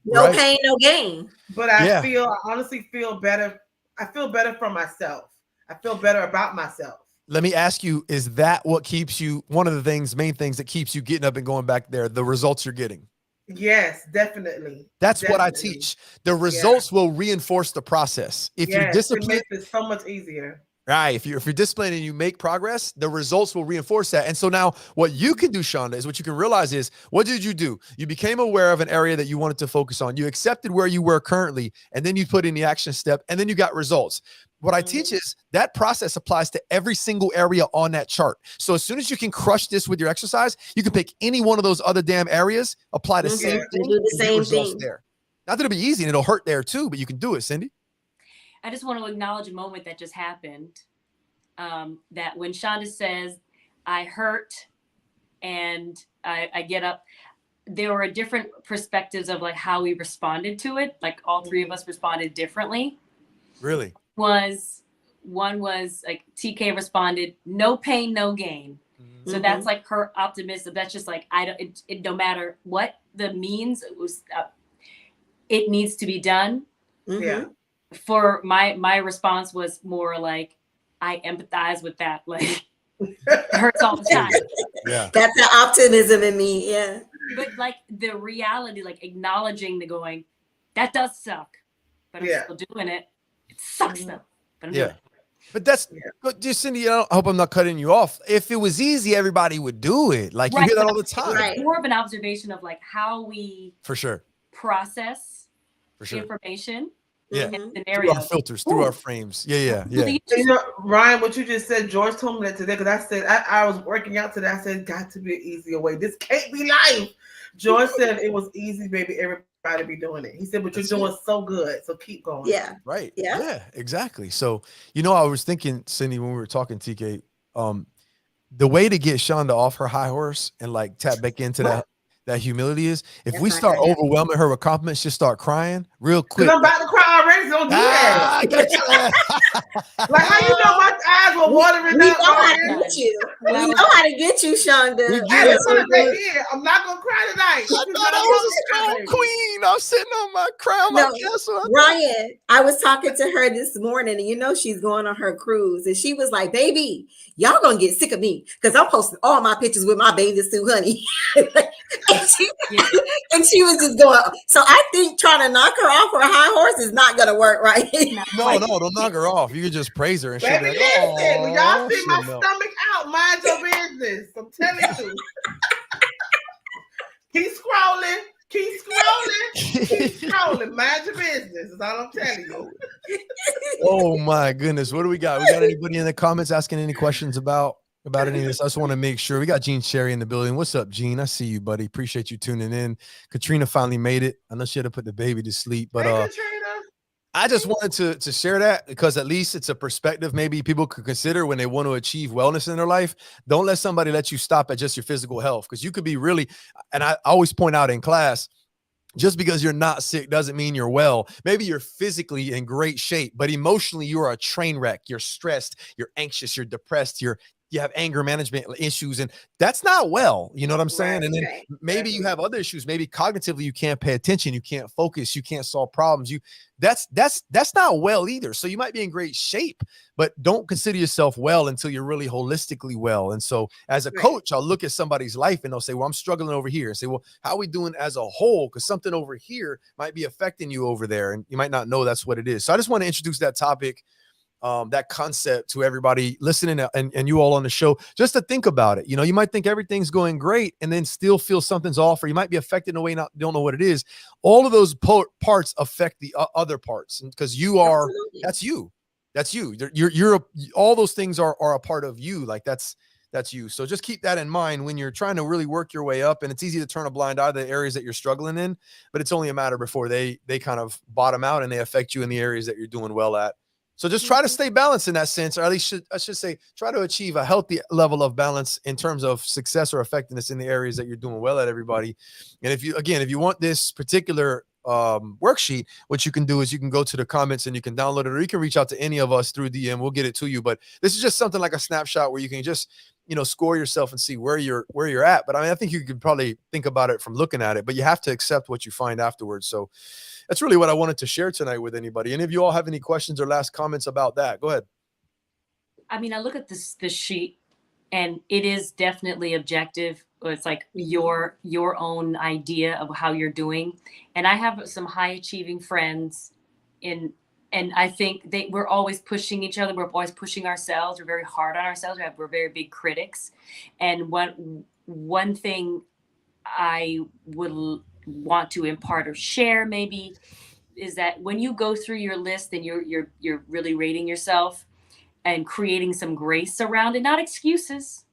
No pain, no gain. But I honestly feel better. I feel better for myself. I feel better about myself. Let me ask you, is that what keeps you, one of the main things that keeps you getting up and going back there, the results you're getting? Yes, definitely. That's what I teach. The results will reinforce the process. If you're disciplined, it makes it so much easier. Right. If you're disciplined and you make progress, the results will reinforce that. And so now what you can do, Shonda, is what you can realize is, what did you do? You became aware of an area that you wanted to focus on. You accepted where you were currently, and then you put in the action step, and then you got results. What I teach is that process applies to every single area on that chart. So as soon as you can crush this with your exercise, you can pick any one of those other damn areas, apply the same thing, do the same thing there. Not that it'll be easy and it'll hurt there too, but you can do it, Cindy. I just want to acknowledge a moment that just happened. That when Shonda says, I hurt and I get up, there were different perspectives of like how we responded to it. Like all three of us responded differently. Really? One was like TK responded, no pain, no gain. So that's like her optimism. That's just like, it no matter what the means, it was, it needs to be done. Yeah. For my response was more like, I empathize with that. Like it hurts all the time. Yeah. That's the optimism in me. Yeah. But like the reality, like acknowledging the going, that does suck, but I'm still doing it. It sucks though, but I'm doing it. But that's, but just Cindy, I hope I'm not cutting you off. If it was easy, everybody would do it. Like you hear that all the time. Right. More of an observation of like how we process information. Yeah, through our filters, through our frames. Yeah. You know, Ryan, what you just said, George told me that today, because I said I was working out today. I said, got to be an easier way. This can't be life. George said it was easy, baby. Everybody be doing it. He said, but you're doing so good, so keep going. Yeah, right. Yeah, exactly. So I was thinking, Cindy, when we were talking, TK, the way to get Shonda off her high horse and like tap back into that humility is if we start overwhelming her with compliments, she'll start crying real quick. I'm about to cry already, so don't do that. Like how you know my eyes were watering we down. Know how to get you. We know how to get you, Shonda. I'm not gonna cry tonight. I thought I was a strong queen. I'm sitting on my crown, my castle. Ryan, I was talking to her this morning, and she's going on her cruise, and she was like, "Baby, y'all gonna get sick of me because I'm posting all my pictures with my bathing suit, honey." and she was just going. So I think trying to knock her off her high horse is not gonna work, right? No, don't knock her off. You can just praise her and shit. Baby, listen, when y'all see my stomach out, mind your business. I'm telling you. Keep scrolling. Mind your business. That's all I'm telling you. Oh my goodness. What do we got? We got anybody in the comments asking any questions about any of this? I just want to make sure. We got Gene Sherry in the building. What's up, Gene? I see you, buddy. Appreciate you tuning in. Katrina finally made it. I know she had to put the baby to sleep, but I just wanted to share that because at least it's a perspective maybe people could consider when they want to achieve wellness in their life. Don't let somebody let you stop at just your physical health, because you could be really, and I always point out in class, Just because you're not sick doesn't mean you're well. Maybe you're physically in great shape, but emotionally you are a train wreck. You're stressed, you're anxious, you're depressed, you have anger management issues, and that's not well. You know what I'm saying? Right, And then right. maybe you have other issues. Maybe cognitively you can't pay attention, you can't focus, you can't solve problems. That's not well either. So you might be in great shape, but don't consider yourself well until you're really holistically well. And so as a Right. coach, I'll look at somebody's life and they'll say, well, I'm struggling over here. And say, well, how are we doing as a whole? Because something over here might be affecting you over there. And you might not know that's what it is. So I just want to introduce that topic, that concept to everybody listening and you all on the show, just to think about it. You know, you might think everything's going great and then still feel something's off, or you might be affected in a way don't know what it is. All of those parts affect the other parts, because you are, Absolutely. that's you. You're all those things are a part of you. Like that's you. So just keep that in mind when you're trying to really work your way up. And it's easy to turn a blind eye to the areas that you're struggling in, but it's only a matter before they kind of bottom out and they affect you in the areas that you're doing well at. So just try to stay balanced in that sense, or at least I should say, try to achieve a healthy level of balance in terms of success or effectiveness in the areas that you're doing well at, everybody. And if you want this particular worksheet, what you can do is you can go to the comments and you can download it, or you can reach out to any of us through DM. We'll get it to you. But this is just something like a snapshot where you can just, score yourself and see where you're at. But I mean, I think you could probably think about it from looking at it, but you have to accept what you find afterwards. So that's really what I wanted to share tonight with anybody. And if you all have any questions or last comments about that, go ahead. I mean, I look at this sheet, and it is definitely objective. It's like your own idea of how you're doing. And I have some high achieving friends and I think we're always pushing each other. We're always pushing ourselves. We're very hard on ourselves. We're very big critics. And one thing I would want to impart or share maybe is that when you go through your list and you're really rating yourself and creating some grace around it, not excuses,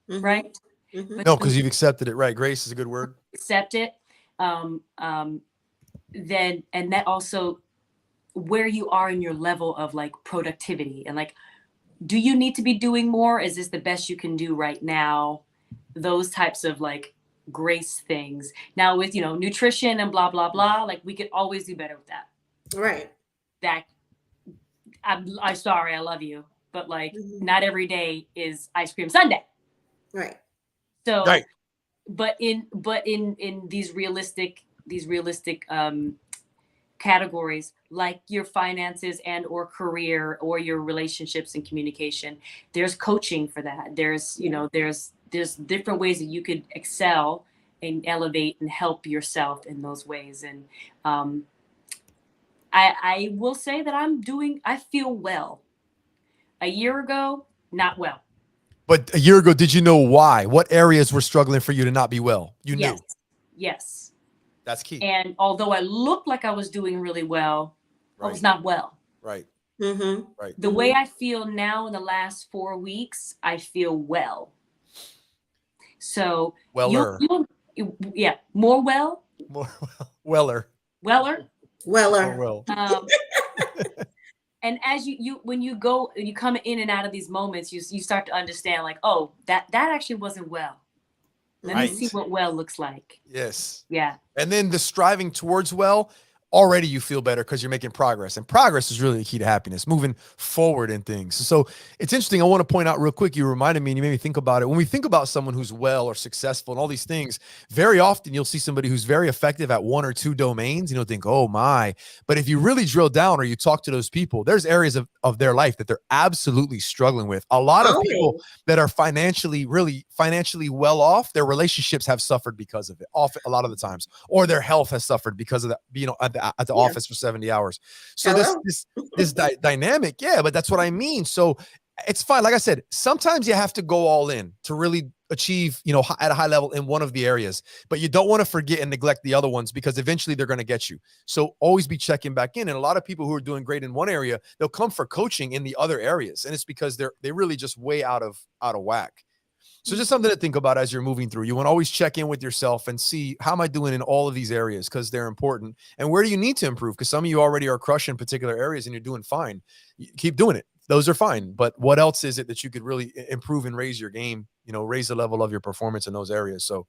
right? Mm-hmm. No, because you've accepted it, right? Grace is a good word. Accept it. Then, and that also where you are in your level of like productivity, and like, do you need to be doing more? Is this the best you can do right now? Those types of like grace things. Now with, nutrition and blah, blah, blah, like we could always do better with that. Right. That I'm sorry, I love you, but like not every day is ice cream sundae. Right. So, right. but in these realistic categories, like your finances and or career or your relationships and communication, there's coaching for that. There's, there's different ways that you could excel and elevate and help yourself in those ways. And I will say that I feel well. A year ago, not well. But a year ago, did you know why? What areas were struggling for you to not be well? You knew. Yes. That's key. And although I looked like I was doing really well, I was not well. Right. Mm-hmm. Right. The way I feel now in the last 4 weeks, I feel well. So Weller. More well. More Weller. Weller. Weller. Well. And as you when you go, you come in and out of these moments, you start to understand like, oh, that actually wasn't well. Let me see what well looks like. Yes. Yeah. And then the striving towards well, already you feel better because you're making progress. And progress is really the key to happiness, moving forward in things. So it's interesting. I want to point out real quick, you reminded me and you made me think about it. When we think about someone who's well or successful and all these things, very often you'll see somebody who's very effective at one or two domains. You don't think, oh my. But if you really drill down or you talk to those people, there's areas of their life that they're absolutely struggling with. A lot of people that are financially well off, their relationships have suffered because of it, often a lot of the times, or their health has suffered because of that, at the office for 70 hours. So this dynamic, but that's what I mean. So it's fine. Like I said, sometimes you have to go all in to really achieve, at a high level in one of the areas, but you don't want to forget and neglect the other ones because eventually they're going to get you. So always be checking back in. And a lot of people who are doing great in one area, they'll come for coaching in the other areas. And it's because they really just way out of whack. So just something to think about as you're moving through. You want to always check in with yourself and see, how am I doing in all of these areas? Because they're important. And where do you need to improve? Because some of you already are crushing particular areas and you're doing fine. You keep doing it. Those are fine. But what else is it that you could really improve and raise your game, raise the level of your performance in those areas? So,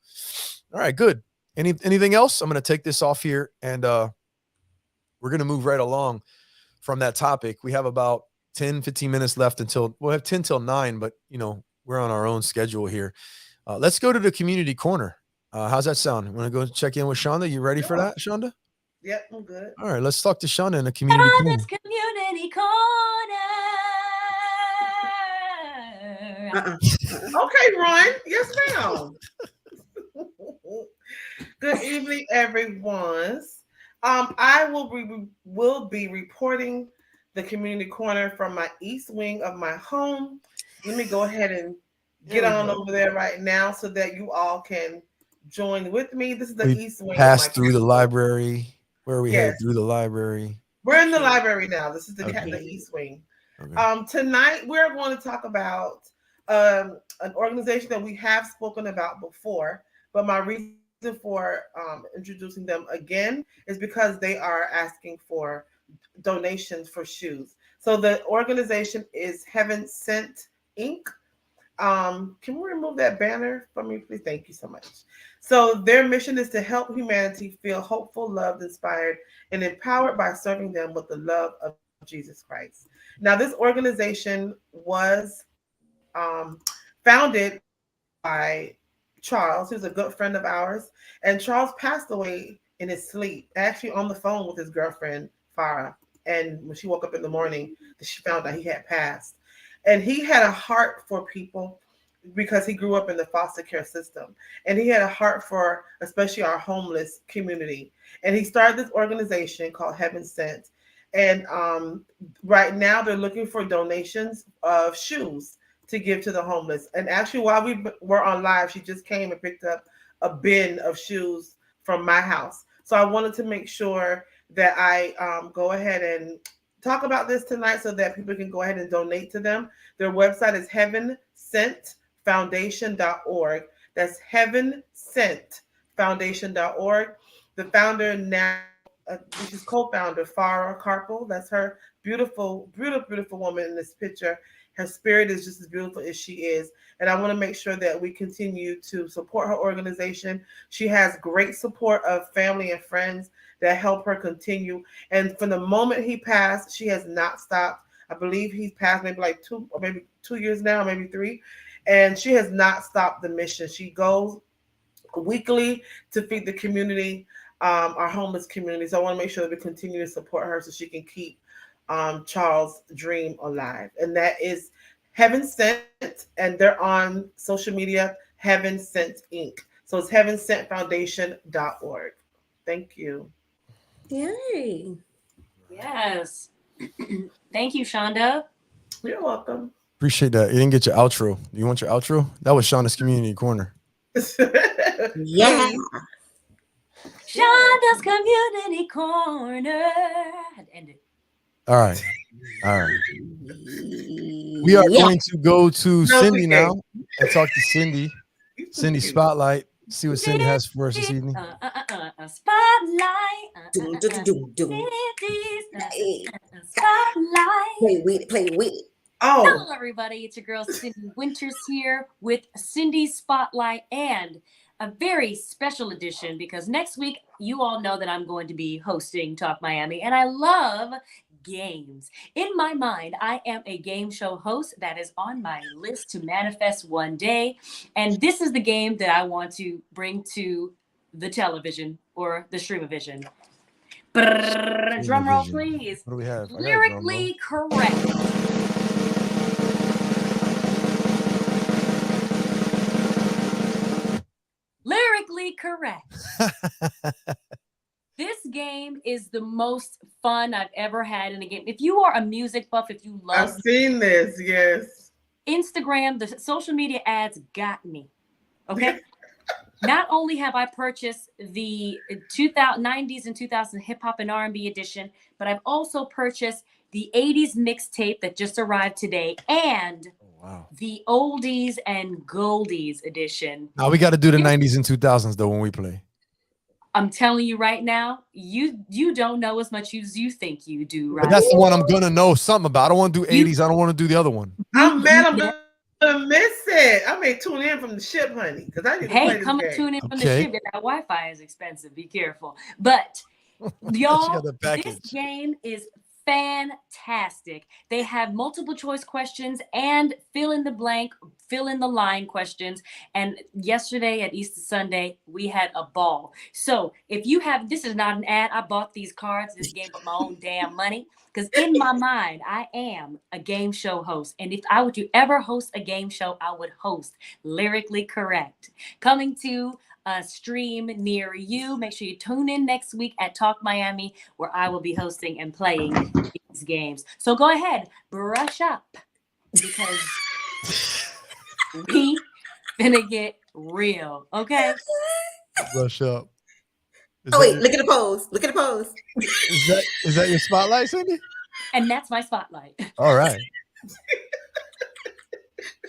all right, good. Anything else? I'm going to take this off here, and we're going to move right along from that topic. We have about 10, 15 minutes left until we'll have 10 till 9, but we're on our own schedule here. Let's go to the community corner. How's that sound? Want to go check in with Shonda? You ready for that, Shonda? Yep, I'm good. All right, let's talk to Shonda in the community corner. Shonda's community corner. Okay, Ron. Yes, ma'am. Good evening, everyone. I will be reporting the community corner from my east wing of my home. Let me go ahead and get on over there right now so that you all can join with me. This is the east wing. Pass through the library. Where are we headed? Through the library. We're in the library now. This is the east wing. Okay. Tonight we're going to talk about an organization that we have spoken about before, but my reason for introducing them again is because they are asking for donations for shoes. So the organization is Heaven Sent Inc. Can we remove that banner for me, please? Thank you so much. So their mission is to help humanity feel hopeful, loved, inspired, and empowered by serving them with the love of Jesus Christ. Now, this organization was founded by Charles, who's a good friend of ours. And Charles passed away in his sleep, actually on the phone with his girlfriend, Farah. And when she woke up in the morning, she found out he had passed. And he had a heart for people because he grew up in the foster care system. And he had a heart for especially our homeless community. And he started this organization called Heaven Sent. And right now they're looking for donations of shoes to give to the homeless. And actually, while we were on live, she just came and picked up a bin of shoes from my house. So I wanted to make sure that I go ahead and talk about this tonight so that people can go ahead and donate to them. Their website is heavensentfoundation.org. That's heavensentfoundation.org. The founder now, she's co-founder, Farah Carpel. That's her beautiful, beautiful, beautiful woman in this picture. Her spirit is just as beautiful as she is. And I want to make sure that we continue to support her organization. She has great support of family and friends that help her continue. And from the moment he passed, she has not stopped. I believe he's passed maybe like 2 years now, maybe 3. And she has not stopped the mission. She goes weekly to feed the community, our homeless community. So I want to make sure that we continue to support her so she can keep Charles' dream alive. And that is Heaven Sent, and they're on social media, Heaven Sent Inc. So it's heavensentfoundation.org. Thank you. Yay. Yes. Thank you, Shonda. You're welcome. Appreciate that. You didn't get your outro. You want your outro? That was Shonda's community corner. Yeah. Shonda's community corner. I had to end it. All right. We are going to go to Cindy now and talk to Cindy. Cindy Spotlight. See what Cindy has for us this evening. Spotlight. Spotlight. Play with it. Oh. Hello, everybody. It's your girl, Cindy Winters here with Cindy Spotlight and a very special edition because next week, you all know that I'm going to be hosting Talk Miami, and I love games. In my mind, I am a game show host that is on my list to manifest one day. And this is the game that I want to bring to the television or the stream-o-vision. Drum roll, please. What do we have? Lyrically correct. Lyrically correct. This game is the most fun I've ever had in a game. If you are a music buff, if you love, I've seen this, yes. Instagram, the social media ads got me. Okay. Not only have I purchased the 90s and 2000 hip hop and R&B edition, but I've also purchased the 80s mixtape that just arrived today and the oldies and goldies edition. Now we got to do the 90s and 2000s though when we play. I'm telling you right now, you don't know as much as you think you do, right? But that's the one I'm gonna know something about. I don't want to do 80s. I don't want to do the other one. I'm mad. I'm I miss it. I may tune in from the ship, honey, because I need to play Hey, this come and game. tune in from the Okay. ship. That Wi-Fi is expensive. Be careful. But She y'all, got the this package. game is fantastic. They have multiple choice questions and fill in the blank, fill in the line questions. And yesterday at Easter Sunday, we had a ball. So if you have, this is not an ad. I bought these cards, this game with my own damn money. Because in my mind, I am a game show host. And if I were to ever host a game show, I would host Lyrically Correct. Coming to a stream near you. Make sure you tune in next week at Talk Miami, where I will be hosting and playing these games. So go ahead, brush up, because we finna get real, okay? Brush up. Oh wait, look at the pose. Look at the pose. Is that your spotlight, Cindy? And that's my spotlight. All right.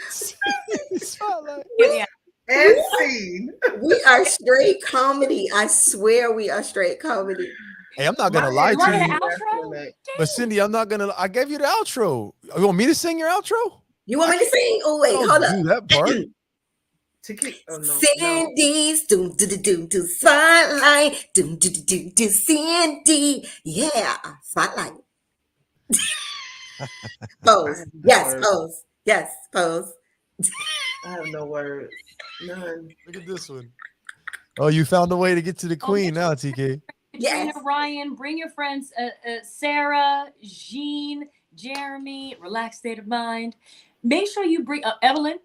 Spotlight. Yeah. And scene. We are straight comedy. I swear we are straight comedy. Hey, I'm not gonna My lie You want to an you, outro? but Cindy, I'm not gonna. I gave you the outro. You want me to sing your outro? You want me to sing? Oh wait, Don't hold do that part. up. To keep, oh, no, Cindy's doom do do do do spotlight doom do do do do Cindy, yeah, spotlight. Pose, yes, pose, yes, pose. I have no words. None. Look at this one. Oh, you found a way to get to the queen now, TK. Yes. Katrina, Ryan, bring your friends, Sarah, Jean, Jeremy, relaxed state of mind. Make sure you bring Evelyn,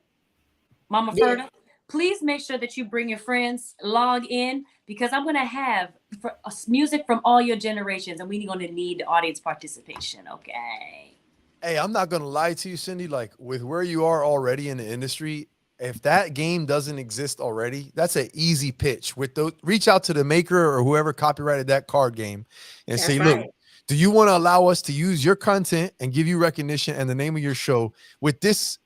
Mama Yeah. Ferda. Please make sure that you bring your friends, log in, because I'm going to have music from all your generations, and we're going to need audience participation, okay? Hey, I'm not gonna lie to you, Cindy. Like with where you are already in the industry, if that game doesn't exist already, that's an easy pitch. With those, reach out to the maker or whoever copyrighted that card game, and That's say, right. "Look, do you want to allow us to use your content and give you recognition and the name of your show with this,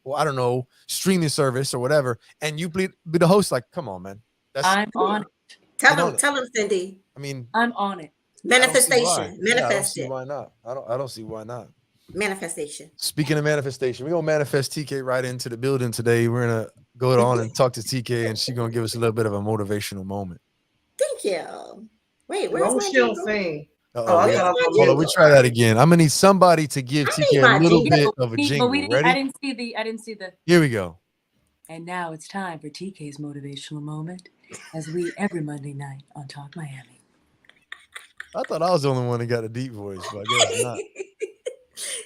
well, I don't know, streaming service or whatever?" And you be the host. Like, come on, man. That's I'm on it. Get on Tell him, Cindy. I mean, I'm on it. I don't see why. Manifestation, Yeah, I don't manifest see it, why not. I don't see why not. manifestation. Speaking of manifestation, we're gonna manifest TK right into the building today. We're gonna go on and talk to TK, and she's gonna give us a little bit of a motivational moment. Thank you. Wait, where's Long my she'll jingle? sing. Uh-oh, Oh, I wait. thought I was Hold on, we on try that again. I'm gonna need somebody to give I TK need a my little jingle. bit of a But jingle. I Ready? didn't see the. Here we go. And now it's time for TK's motivational moment, as we every Monday night on Talk Miami. I thought I was the only one that got a deep voice, but I guess not.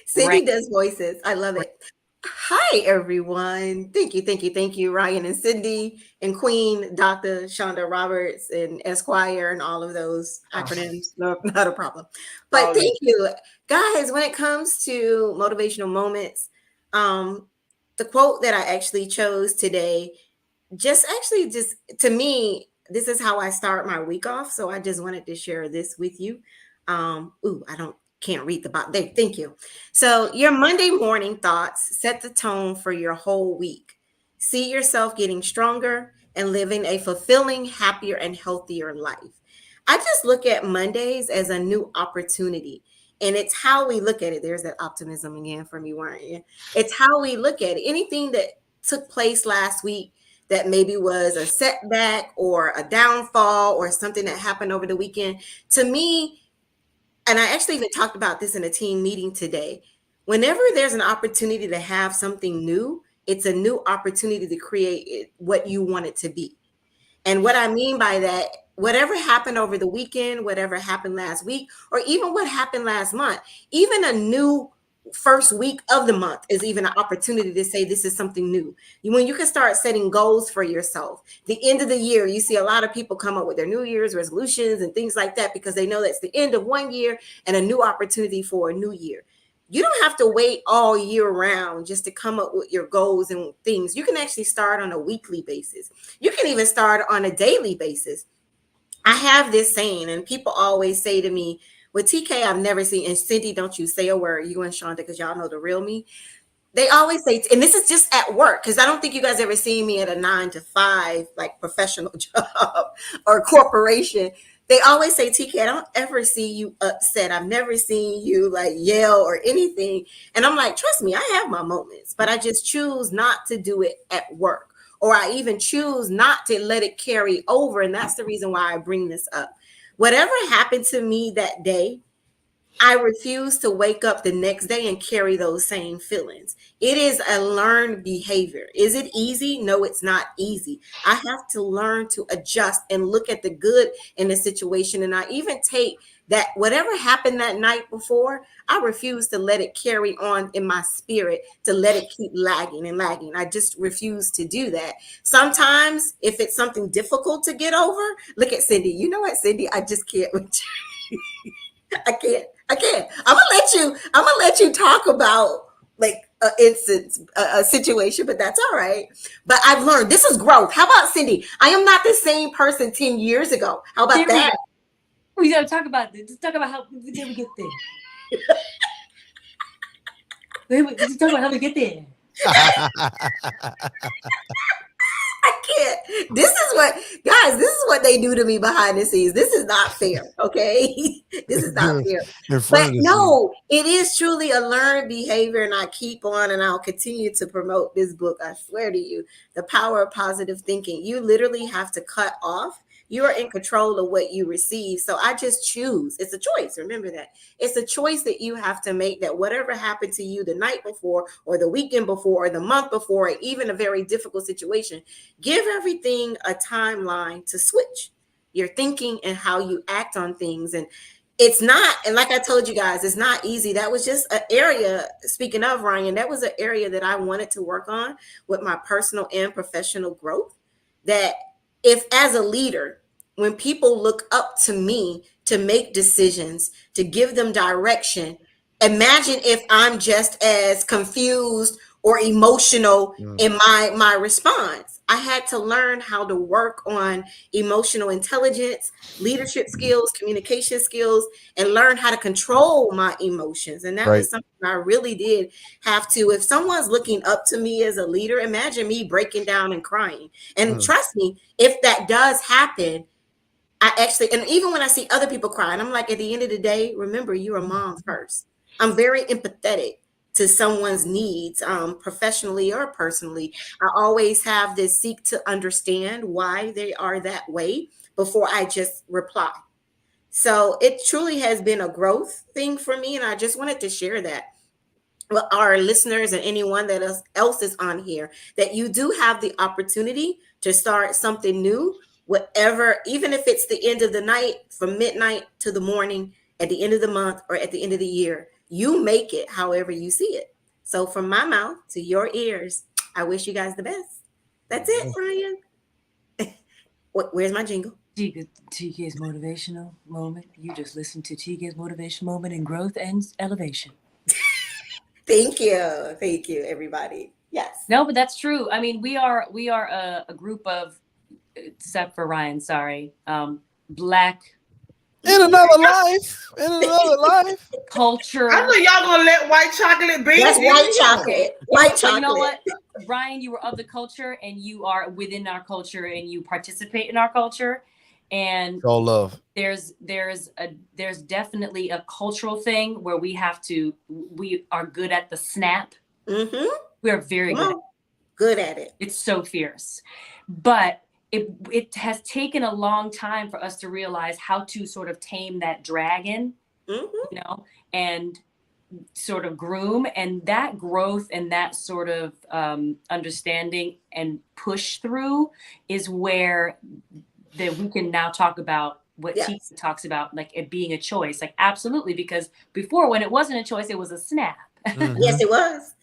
Cindy Right. does voices. I love it. Hi, everyone. Thank you, Ryan and Cindy and Queen, Dr. Shonda Roberts and Esquire and all of those acronyms. No, not a problem. But thank you, guys. When it comes to motivational moments, the quote that I actually chose today, just to me, this is how I start my week off. So I just wanted to share this with you. Can't read the bottom. Thank you. So your Monday morning thoughts set the tone for your whole week. See yourself getting stronger and living a fulfilling, happier, and healthier life. I just look at Mondays as a new opportunity. And it's how we look at it. There's that optimism again for me, weren't you? It's how we look at it. Anything that took place last week that maybe was a setback or a downfall or something that happened over the weekend, to me, and I actually even talked about this in a team meeting today. Whenever there's an opportunity to have something new, it's a new opportunity to create what you want it to be. And what I mean by that, whatever happened over the weekend, whatever happened last week, or even what happened last month, even a new first week of the month is even an opportunity to say this is something new. When you can start setting goals for yourself. The end of the year, you see a lot of people come up with their New Year's resolutions and things like that because they know that's the end of one year and a new opportunity for a new year. You don't have to wait all year round just to come up with your goals and things. You can actually start on a weekly basis. You can even start on a daily basis. I have this saying, and people always say to me, with TK, I've never seen, and Cindy, don't you say a word, you and Shonda, because y'all know the real me. They always say, and this is just at work, because I don't think you guys ever seen me at a 9 to 5, like professional job or corporation. They always say, TK, I don't ever see you upset. I've never seen you like yell or anything. And I'm like, trust me, I have my moments, but I just choose not to do it at work, or I even choose not to let it carry over. And that's the reason why I bring this up. Whatever happened to me that day, I refuse to wake up the next day and carry those same feelings. It is a learned behavior. Is it easy? No, it's not easy. I have to learn to adjust and look at the good in the situation. And I even take that whatever happened that night before, I refuse to let it carry on in my spirit, to let it keep lagging and lagging. I just refuse to do that. Sometimes if it's something difficult to get over, look at Cindy. You know what, Cindy? I just can't with you. I can't. I'm gonna let you talk about like an instance, a situation, but that's all right. But I've learned this is growth. How about Cindy? I am not the same person 10 years ago. How about that? We gotta talk about this. Let's talk about how did we get there. Let's talk about how we get there. I can't. This is what they do to me behind the scenes. This is not fair. Okay. This is not fair. But no, it is truly a learned behavior. And I keep on and I'll continue to promote this book. I swear to you, The Power of Positive Thinking. You literally have to cut off. You are in control of what you receive. So I just choose. It's a choice. Remember that. It's a choice that you have to make, that whatever happened to you the night before or the weekend before or the month before, or even a very difficult situation, give everything a timeline to switch your thinking and how you act on things. And it's not, and like I told you guys, it's not easy. That was just an area, speaking of Ryan, that was an area that I wanted to work on with my personal and professional growth. That if as a leader, when people look up to me to make decisions, to give them direction, imagine if I'm just as confused or emotional in my response. I had to learn how to work on emotional intelligence, leadership skills, communication skills, and learn how to control my emotions. And that was something I really did have to. If someone's looking up to me as a leader, imagine me breaking down and crying. And trust me, if that does happen, I actually, and even when I see other people crying, I'm like, at the end of the day, remember, you're a mom first. I'm very empathetic to someone's needs, professionally or personally. I always have this seek to understand why they are that way before I just reply. So it truly has been a growth thing for me. And I just wanted to share that with our listeners and anyone that else is on here, that you do have the opportunity to start something new, whatever, even if it's the end of the night, from midnight to the morning, at the end of the month, or at the end of the year. You make it however you see it. So from my mouth to your ears, I wish you guys the best. That's it, Ryan. Where's my jingle? TK's motivational moment. You just listened to TK's motivational moment in growth and elevation. Thank you, everybody. Yes. No, but that's true. I mean, we are a group of, except for Ryan, sorry, Black. In another life. Culture. I know y'all gonna let white chocolate be. That's white chocolate. White chocolate. You know what, Ryan, you were of the culture, and you are within our culture, and you participate in our culture. And all love. There's definitely a cultural thing where we are good at the snap. Mm-hmm. We are very good at it. It's so fierce, but it has taken a long time for us to realize how to sort of tame that dragon, and sort of groom, and that growth and that sort of understanding and push through is where that we can now talk about what Tika talks about, like it being a choice. Like, absolutely, because before, when it wasn't a choice, it was a snap. Mm-hmm. Yes, it was.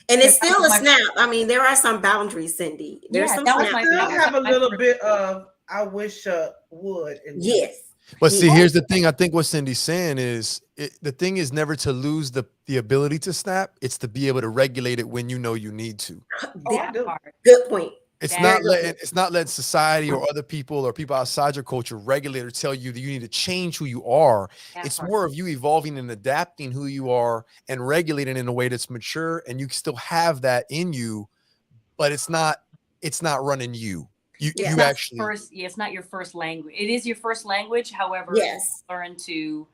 And it's still a snap. I mean, there are some boundaries, Cindy. There's some snaps. I still have a little bit of, I wish would. Yes. But see, here's the thing. I think what Cindy's saying is the thing is never to lose the ability to snap. It's to be able to regulate it when you know you need to. Good point. It's not letting society or other people or people outside your culture regulate or tell you that you need to change who you are. It's more of you evolving and adapting who you are and regulating in a way that's mature, and you still have that in you, but it's not running you. You Yeah. you Not actually first, yeah, it's not your first language. It is your first language. However, Yes. learn to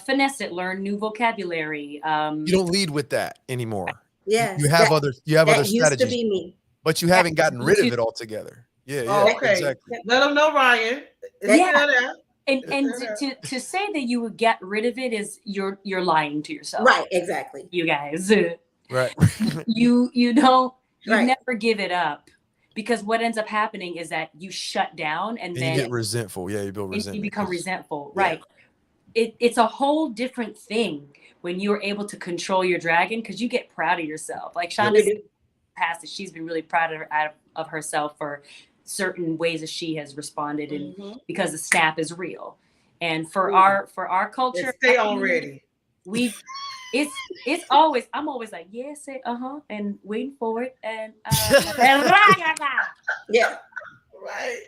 finesse it, learn new vocabulary. you don't lead with that anymore. You Yes. have other That used to strategies, be me. but you Yeah, haven't gotten me rid of too. it altogether. Yeah, yeah, Oh, okay. exactly. Let them know, Ryan. It's That- Yeah, still there. and It's and still there. to say that you would get rid of it is you're lying to yourself. Right. Exactly. You guys, Right. you don't you Right. never give it up, because what ends up happening is that you shut down, and And you then get resentful. Yeah, you build and resentment. you become 'cause- resentful, yeah. right? It's a whole different thing when you're able to control your dragon, because you get proud of yourself. Like Yep. Shonda You said in do. the past, that she's been really proud of herself for certain ways that she has responded, and Mhm. because the snap is real. And Ooh. for our And culture, stay on ready. we it's always, I'm always like, yeah, say and waiting for it, and Yeah. Right.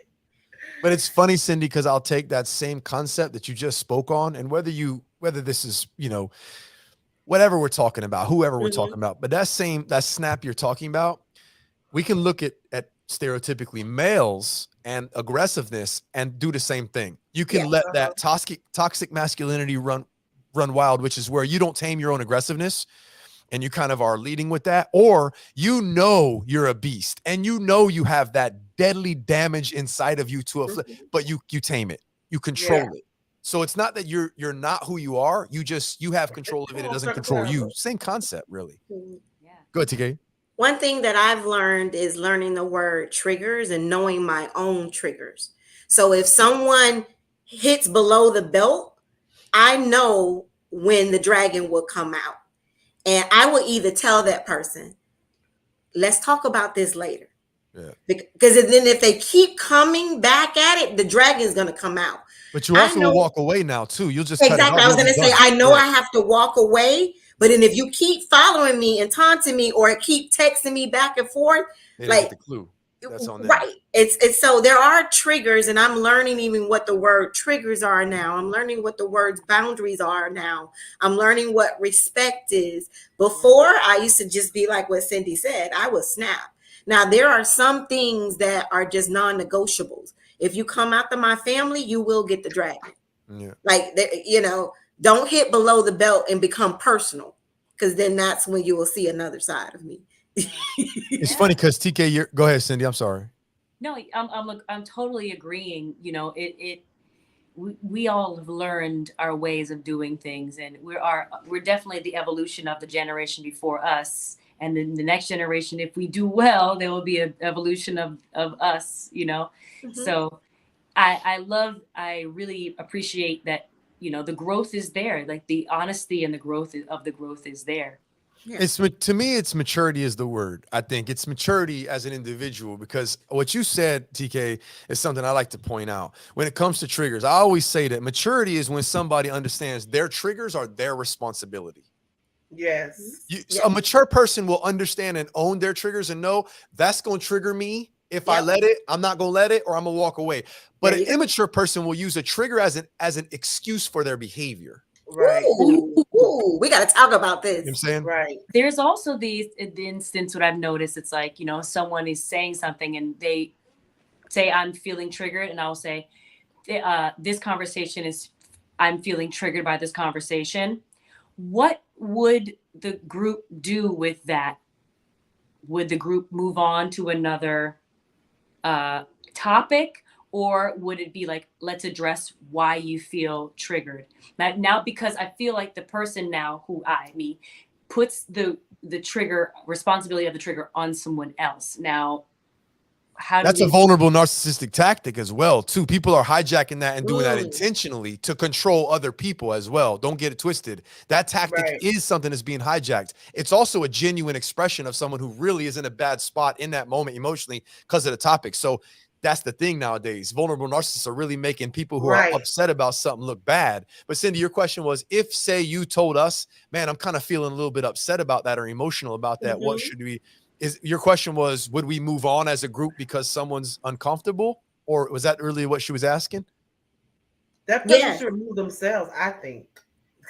But it's funny, Cindy, because I'll take that same concept that you just spoke on, and whether this is, whatever we're talking about, whoever we're Mhm. talking about, but that snap you're talking about, we can look at stereotypically males and aggressiveness and do the same thing. You can Yeah. let that toxic masculinity run wild, which is where you don't tame your own aggressiveness and you kind of are leading with that, or you're a beast and you have that deadly damage inside of you but you tame it, you control it. So it's not that you're not who you are, you have control of it, it doesn't control you. Same concept, really. Mhm. yeah. Go ahead, TK. One thing that I've learned is learning the word triggers and knowing my own triggers. So if someone hits below the belt, I know when the dragon will come out. And I will either tell that person, let's talk about this later. Yeah. Because then if they keep coming back at it, the dragon's going to come out. But you also will walk away now too. You'll just cut it Exactly. off. I was going to say, Done. I know Yeah. I have to walk away. But then if you keep following me and taunting me or keep texting me back and forth, They didn't like, get the clue. That's on them. right. It's so there are triggers, and I'm learning even what the word triggers are now. I'm learning what the words boundaries are now. I'm learning what respect is. Before, I used to just be like what Cindy said, I would snap. Now there are some things that are just non-negotiables. If you come after my family, you will get the dragon. Yeah. Like, don't hit below the belt and become personal, because then that's when you will see another side of me. It's funny because TK, go ahead, Cindy. I'm sorry. No, I'm totally agreeing. We all have learned our ways of doing things, and we're definitely the evolution of the generation before us, and then the next generation, if we do well, there will be an evolution of us. Mhm. So I really appreciate that. The growth is there, like the honesty and the growth is there. Yeah. To me, it's maturity is the word. I think it's maturity as an individual, because what you said, TK, is something I like to point out. When it comes to triggers, I always say that maturity is when somebody understands their triggers are their responsibility. Yes. A mature person will understand and own their triggers and know that's going to trigger me. If I let it, I'm not going to let it, or I'm going to walk away. But an immature person will use a trigger as an excuse for their behavior. Right. Ooh, we got to talk about this. You know what I'm saying? Right. There's also the instance, what I've noticed, it's like, someone is saying something and they say, I'm feeling triggered. And I'll say, this conversation I'm feeling triggered by this conversation. What would the group do with that? Would the group move on to another topic, or would it be like, let's address why you feel triggered? Now, because I feel like the person now me puts the responsibility of the trigger on someone else. Now, That's a vulnerable narcissistic tactic as well, too. People are hijacking that and doing that intentionally to control other people as well. Don't get it twisted. That tactic is something that's being hijacked. It's also a genuine expression of someone who really is in a bad spot in that moment emotionally because of the topic. So that's the thing nowadays. Vulnerable narcissists are really making people who are upset about something look bad. But Cindy, your question was, if, say, you told us, man, I'm kind of feeling a little bit upset about that or emotional about that, what should we... Your question was, would we move on as a group because someone's uncomfortable? Or was that really what she was asking? That person should remove themselves, I think.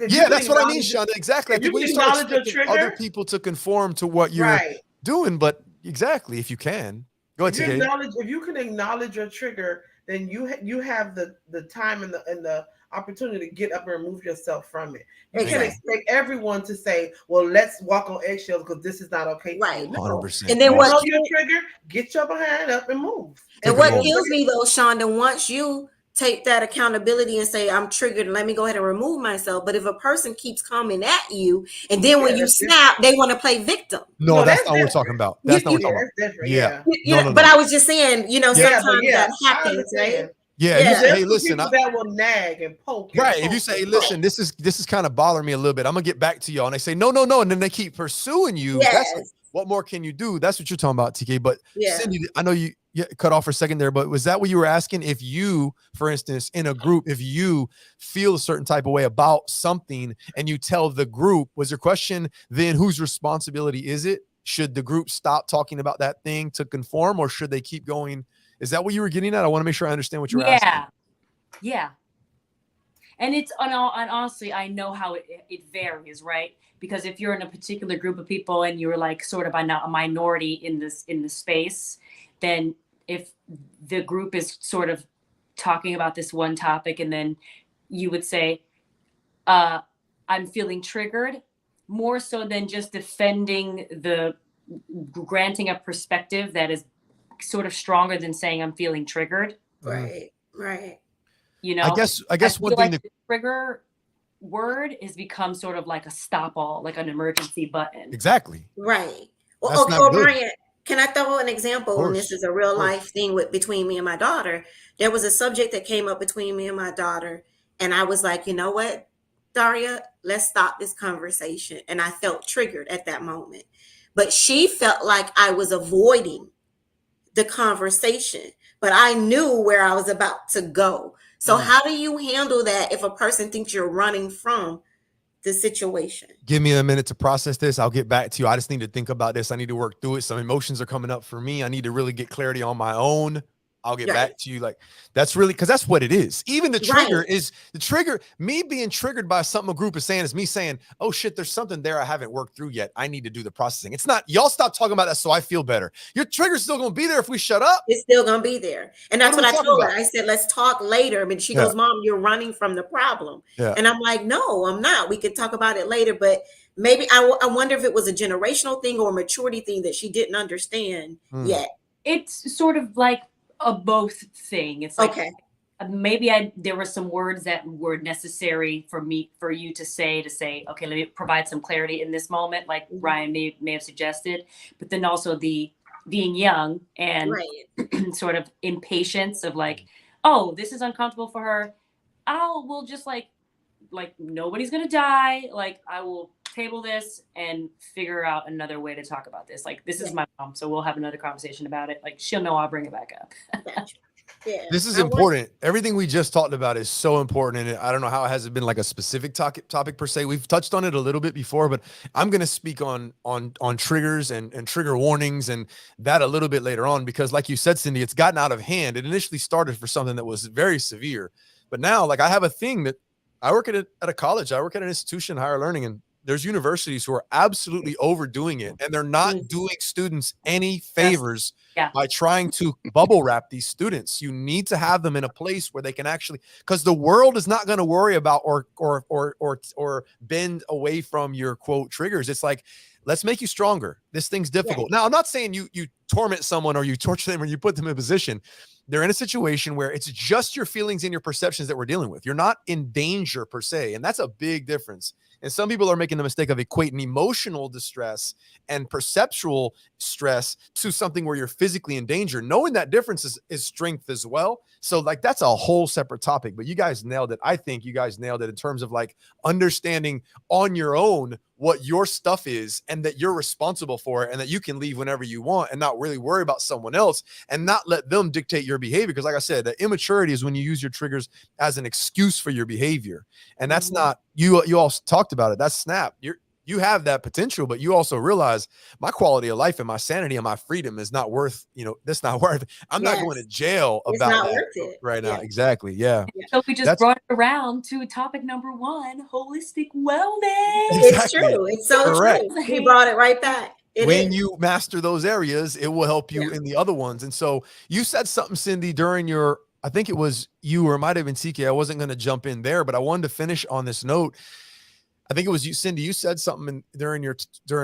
Yeah, that's what I mean, Shonda. Exactly. I think when you start expecting other people to conform to what you're doing, but exactly, if you can. Go ahead, TK. If you can acknowledge your trigger, then you have the time and the opportunity to get up and remove yourself from it. You can't expect everyone to say, well, let's walk on eggshells because this is not okay. Right. 100%. And then what your trigger, get your behind up and move. And what kills me though, Shonda, once you take that accountability and say, I'm triggered, let me go ahead and remove myself. But if a person keeps coming at you, and then when you snap, they want to play victim. No, that's not what we're talking about. That's not what we're talking about. Yeah. No. But I was just saying, sometimes that happens, right? Yeah, if you say, hey, listen, that will nag and poke. Right. If you say, hey, listen, this is kind of bothering me a little bit. I'm gonna get back to y'all. And they say, no. And then they keep pursuing you. Yes. What more can you do? That's what you're talking about, TK. But Cindy, I know you cut off for a second there, but was that what you were asking? If you, for instance, in a group, if you feel a certain type of way about something and you tell the group, was your question then whose responsibility is it? Should the group stop talking about that thing to conform, or should they keep going? Is that what you were getting at? I want to make sure I understand what you're asking. Yeah. And and honestly, I know how it varies, right? Because if you're in a particular group of people and you're like sort of a minority in the space, then if the group is sort of talking about this one topic, and then you would say, I'm feeling triggered, more so than just defending granting a perspective that is sort of stronger than saying I'm feeling triggered. Right. I guess one thing, the trigger word has become sort of like a stop all, like an emergency button. Exactly. Right. Well, okay, Brian, can I throw an example? And this is a real life thing between me and my daughter. There was a subject that came up between me and my daughter, and I was like, you know what, Daria, let's stop this conversation. And I felt triggered at that moment, but she felt like I was avoiding the conversation, but I knew where I was about to go. So how do you handle that if a person thinks you're running from the situation? Give me a minute to process this. I'll get back to you. I just need to think about this. I need to work through it. Some emotions are coming up for me. I need to really get clarity on my own. I'll get back to you. Like, that's really, because that's what it is. Even the trigger is the trigger. Me being triggered by something a group is saying is me saying, oh shit, there's something there I haven't worked through yet. I need to do the processing. It's not, y'all stop talking about that so I feel better. Your trigger's still going to be there if we shut up. It's still going to be there. And that's what I told her. I said, let's talk later. But she goes, Mom, you're running from the problem. And I'm like, no, I'm not. We could talk about it later. But maybe I wonder if it was a generational thing or a maturity thing that she didn't understand yet. It's sort of like a both thing. It's like, maybe there were some words that were necessary for you to say, okay, let me provide some clarity in this moment, like Ryan may have suggested, but then also the being young and sort of impatience of like, oh, this is uncomfortable for her. We'll just like nobody's going to die. Like, I will table this and figure out another way to talk about this. Like, this is my mom, so we'll have another conversation about it. Like, she'll know I'll bring it back up. This is important. Everything we just talked about is so important. And I don't know how it hasn't been like a specific topic per se. We've touched on it a little bit before, but I'm going to speak on triggers and trigger warnings and that a little bit later on, because like you said, Cindy, it's gotten out of hand. It initially started for something that was very severe, but now like I have a thing that I work at a college, I work at an institution, higher learning, and there's universities who are absolutely overdoing it, and they're not doing students any favors by trying to bubble wrap these students. You need to have them in a place where they can actually, because the world is not going to worry about or bend away from your quote triggers. It's like, let's make you stronger. This thing's difficult. Now, I'm not saying you torment someone or you torture them or you put them in a position. They're in a situation where it's just your feelings and your perceptions that we're dealing with. You're not in danger per se. And that's a big difference. And some people are making the mistake of equating emotional distress and perceptual stress to something where you're physically in danger. Knowing that difference is strength as well. So like, that's a whole separate topic, but you guys nailed it. I think you guys nailed it in terms of like understanding on your own what your stuff is and that you're responsible for it and that you can leave whenever you want and not really worry about someone else and not let them dictate your behavior. Because like I said, the immaturity is when you use your triggers as an excuse for your behavior. And that's not, you all talked about it. That's snap. You have that potential, but you also realize my quality of life and my sanity and my freedom is not worth, that's not worth it. I'm not going to jail about that right now. Exactly. Yeah. So we just brought it around to topic number 1, holistic wellness. It's true. It's so true. We brought it right back. when is. you master those areas, it will help you in the other ones. And so you said something, Cindy, during your, I think it was you or it might have been TK. I wasn't going to jump in there, but I wanted to finish on this note. I think it was you, Cindy. You said something during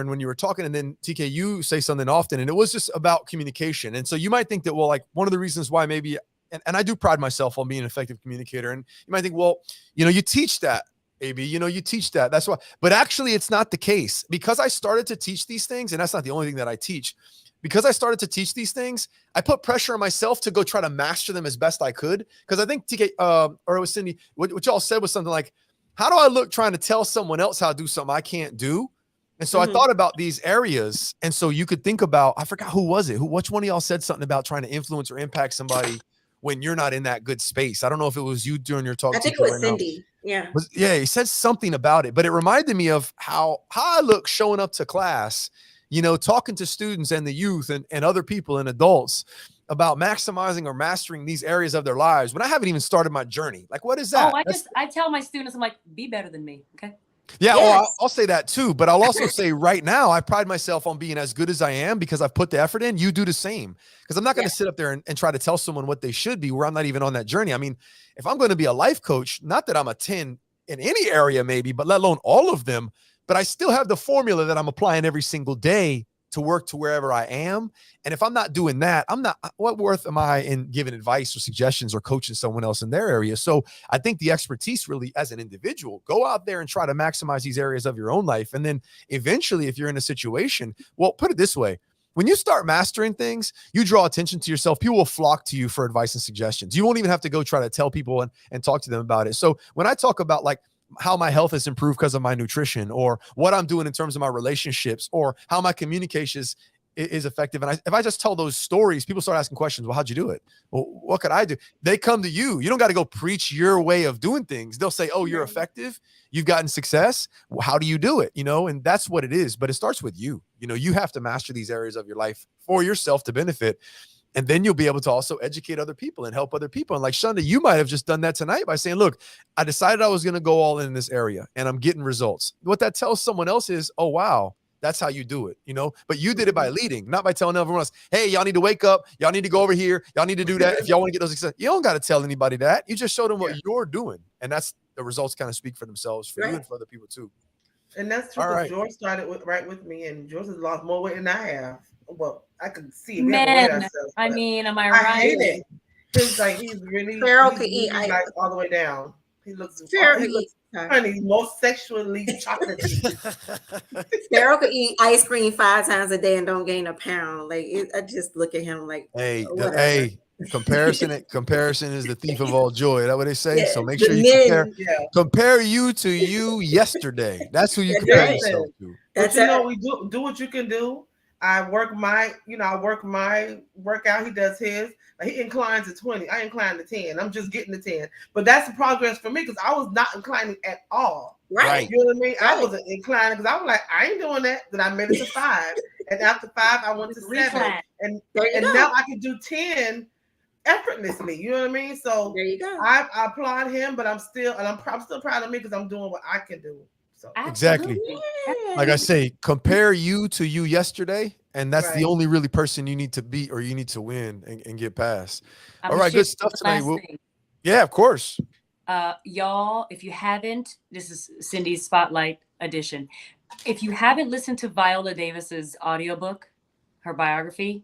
when you were talking, and then TK, you say something often, and it was just about communication. And so you might think that, well, like one of the reasons why maybe, and I do pride myself on being an effective communicator. And you might think, well, you teach that, AB, you teach that. That's why. But actually, it's not the case, because I started to teach these things, and that's not the only thing that I teach. Because I started to teach these things, I put pressure on myself to go try to master them as best I could. Because I think TK, or it was Cindy, what y'all said was something like, how do I look trying to tell someone else how to do something I can't do? And so I thought about these areas. And so you could think about, I forgot who was it, which one of y'all said something about trying to influence or impact somebody when you're not in that good space. I don't know if it was you during your talk. I think it was Cindy. Yeah. He said something about it, but it reminded me of how I look showing up to class, talking to students and the youth and other people and adults about maximizing or mastering these areas of their lives when I haven't even started my journey. Like, what is that? I tell my students, I'm like, be better than me. Okay. Yeah. Yes. I'll say that too, but I'll also say right now, I pride myself on being as good as I am because I've put the effort in. You do the same, because I'm not going to sit up there and try to tell someone what they should be where I'm not even on that journey. I mean, if I'm going to be a life coach, not that I'm a 10 in any area maybe, but let alone all of them, but I still have the formula that I'm applying every single day to work to wherever I am. And if I'm not doing that, what worth am I in giving advice or suggestions or coaching someone else in their area? So I think the expertise really, as an individual, go out there and try to maximize these areas of your own life. And then eventually, if you're in a situation, well, put it this way, when you start mastering things, you draw attention to yourself. People will flock to you for advice and suggestions. You won't even have to go try to tell people and talk to them about it. So when I talk about like how my health has improved because of my nutrition, or what I'm doing in terms of my relationships, or how my communication is effective. And if I just tell those stories, people start asking questions. Well, how'd you do it? Well, what could I do? They come to you. You don't got to go preach your way of doing things. They'll say, oh, you're effective. You've gotten success. Well, how do you do it? And that's what it is. But it starts with you. You have to master these areas of your life for yourself to benefit. And then you'll be able to also educate other people and help other people. And like Shonda, you might have just done that tonight by saying, look, I decided I was going to go all in this area and I'm getting results. What that tells someone else is, oh, wow, that's how you do it, but you did it by leading, not by telling everyone else, hey, y'all need to wake up. Y'all need to go over here. Y'all need to do that. If y'all want to get those success, you don't got to tell anybody that. You just show them what you're doing. And that's the results kind of speak for themselves for you and for other people too. And that's true. Right. George started with me, and George has lost more weight than I have. Well, I can see it. Man, I mean, am I right? I hate it. He's really like all the way down. He looks honey, most sexually chocolatey. Pharaoh could eat ice cream 5 times a day and don't gain a pound. I just look at him like, hey, comparison is the thief of all joy. Is that what they say? So make sure you compare you to you yesterday. That's who you compare yourself to. But we do what you can do. I work my workout. He does his. He inclines to 20. I incline to 10. I'm just getting to 10. But that's the progress for me because I was not inclining at all. Right. You know what I mean? Right. I wasn't inclining because I was like, I ain't doing that. Then I made it to 5. And after 5, I went to 7. And now I can do 10 effortlessly. You know what I mean? So there you go. I applaud him, but I'm still proud of me because I'm doing what I can do. So exactly. Like I say, compare you to you yesterday, and that's the only really person you need to beat or you need to win and get past. All right, good stuff tonight. Yeah, of course. Y'all, if you haven't, this is Cindy's Spotlight edition. If you haven't listened to Viola Davis's audiobook, her biography,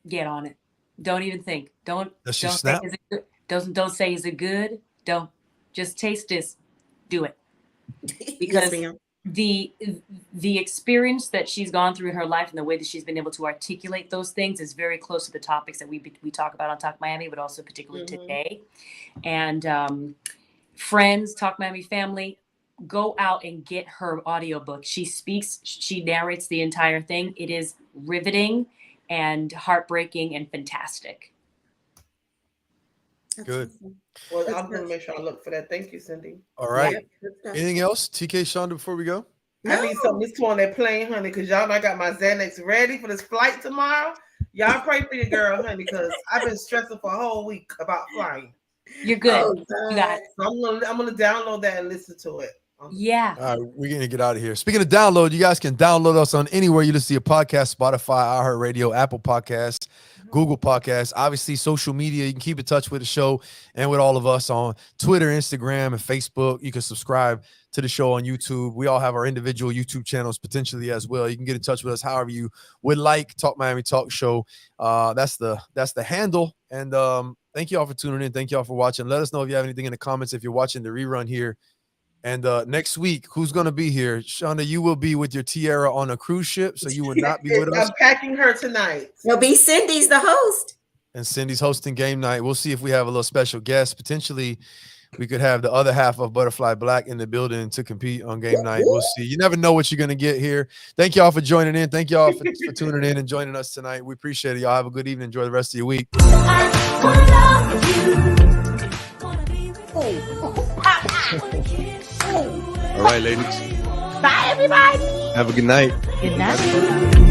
get on it. Don't even think. Don't say is it good? Don't just taste this. Do it. Because the experience that she's gone through in her life and the way that she's been able to articulate those things is very close to the topics that we talk about on Talk Miami, but also particularly today. And friends, Talk Miami family, go out and get her audiobook. She narrates the entire thing. It is riveting and heartbreaking and fantastic. Good. Well, I'm going to make sure I look for that. Thank you, Cindy. All right. Anything else, TK, Shonda, before we go? I need something to on that plane, honey, because y'all know I got my Xanax ready for this flight tomorrow. Y'all pray for your girl, honey, because I've been stressing for a whole week about flying. You're good. You got it. So I'm gonna download that and listen to it. Yeah. All right, we're going to get out of here. Speaking of download, you guys can download us on anywhere you listen to your podcast, Spotify, iHeartRadio, Apple Podcasts, Google Podcasts, obviously social media. You can keep in touch with the show and with all of us on Twitter, Instagram, and Facebook. You can subscribe to the show on YouTube. We all have our individual YouTube channels potentially as well. You can get in touch with us however you would like. Talk Miami Talk Show. That's the handle. And thank you all for tuning in. Thank you all for watching. Let us know if you have anything in the comments if you're watching the rerun here. And next week, who's going to be here? Shonda, you will be with your tiara on a cruise ship, so you will not be with us. I'm packing her tonight. It'll be Cindy's the host. And Cindy's hosting game night. We'll see if we have a little special guest. Potentially, we could have the other half of Butterfly Black in the building to compete on game night. We'll see. You never know what you're going to get here. Thank y'all for joining in. Thank y'all for tuning in and joining us tonight. We appreciate it. Y'all have a good evening. Enjoy the rest of your week. All right, ladies. Bye, everybody. Have a good night. Good night.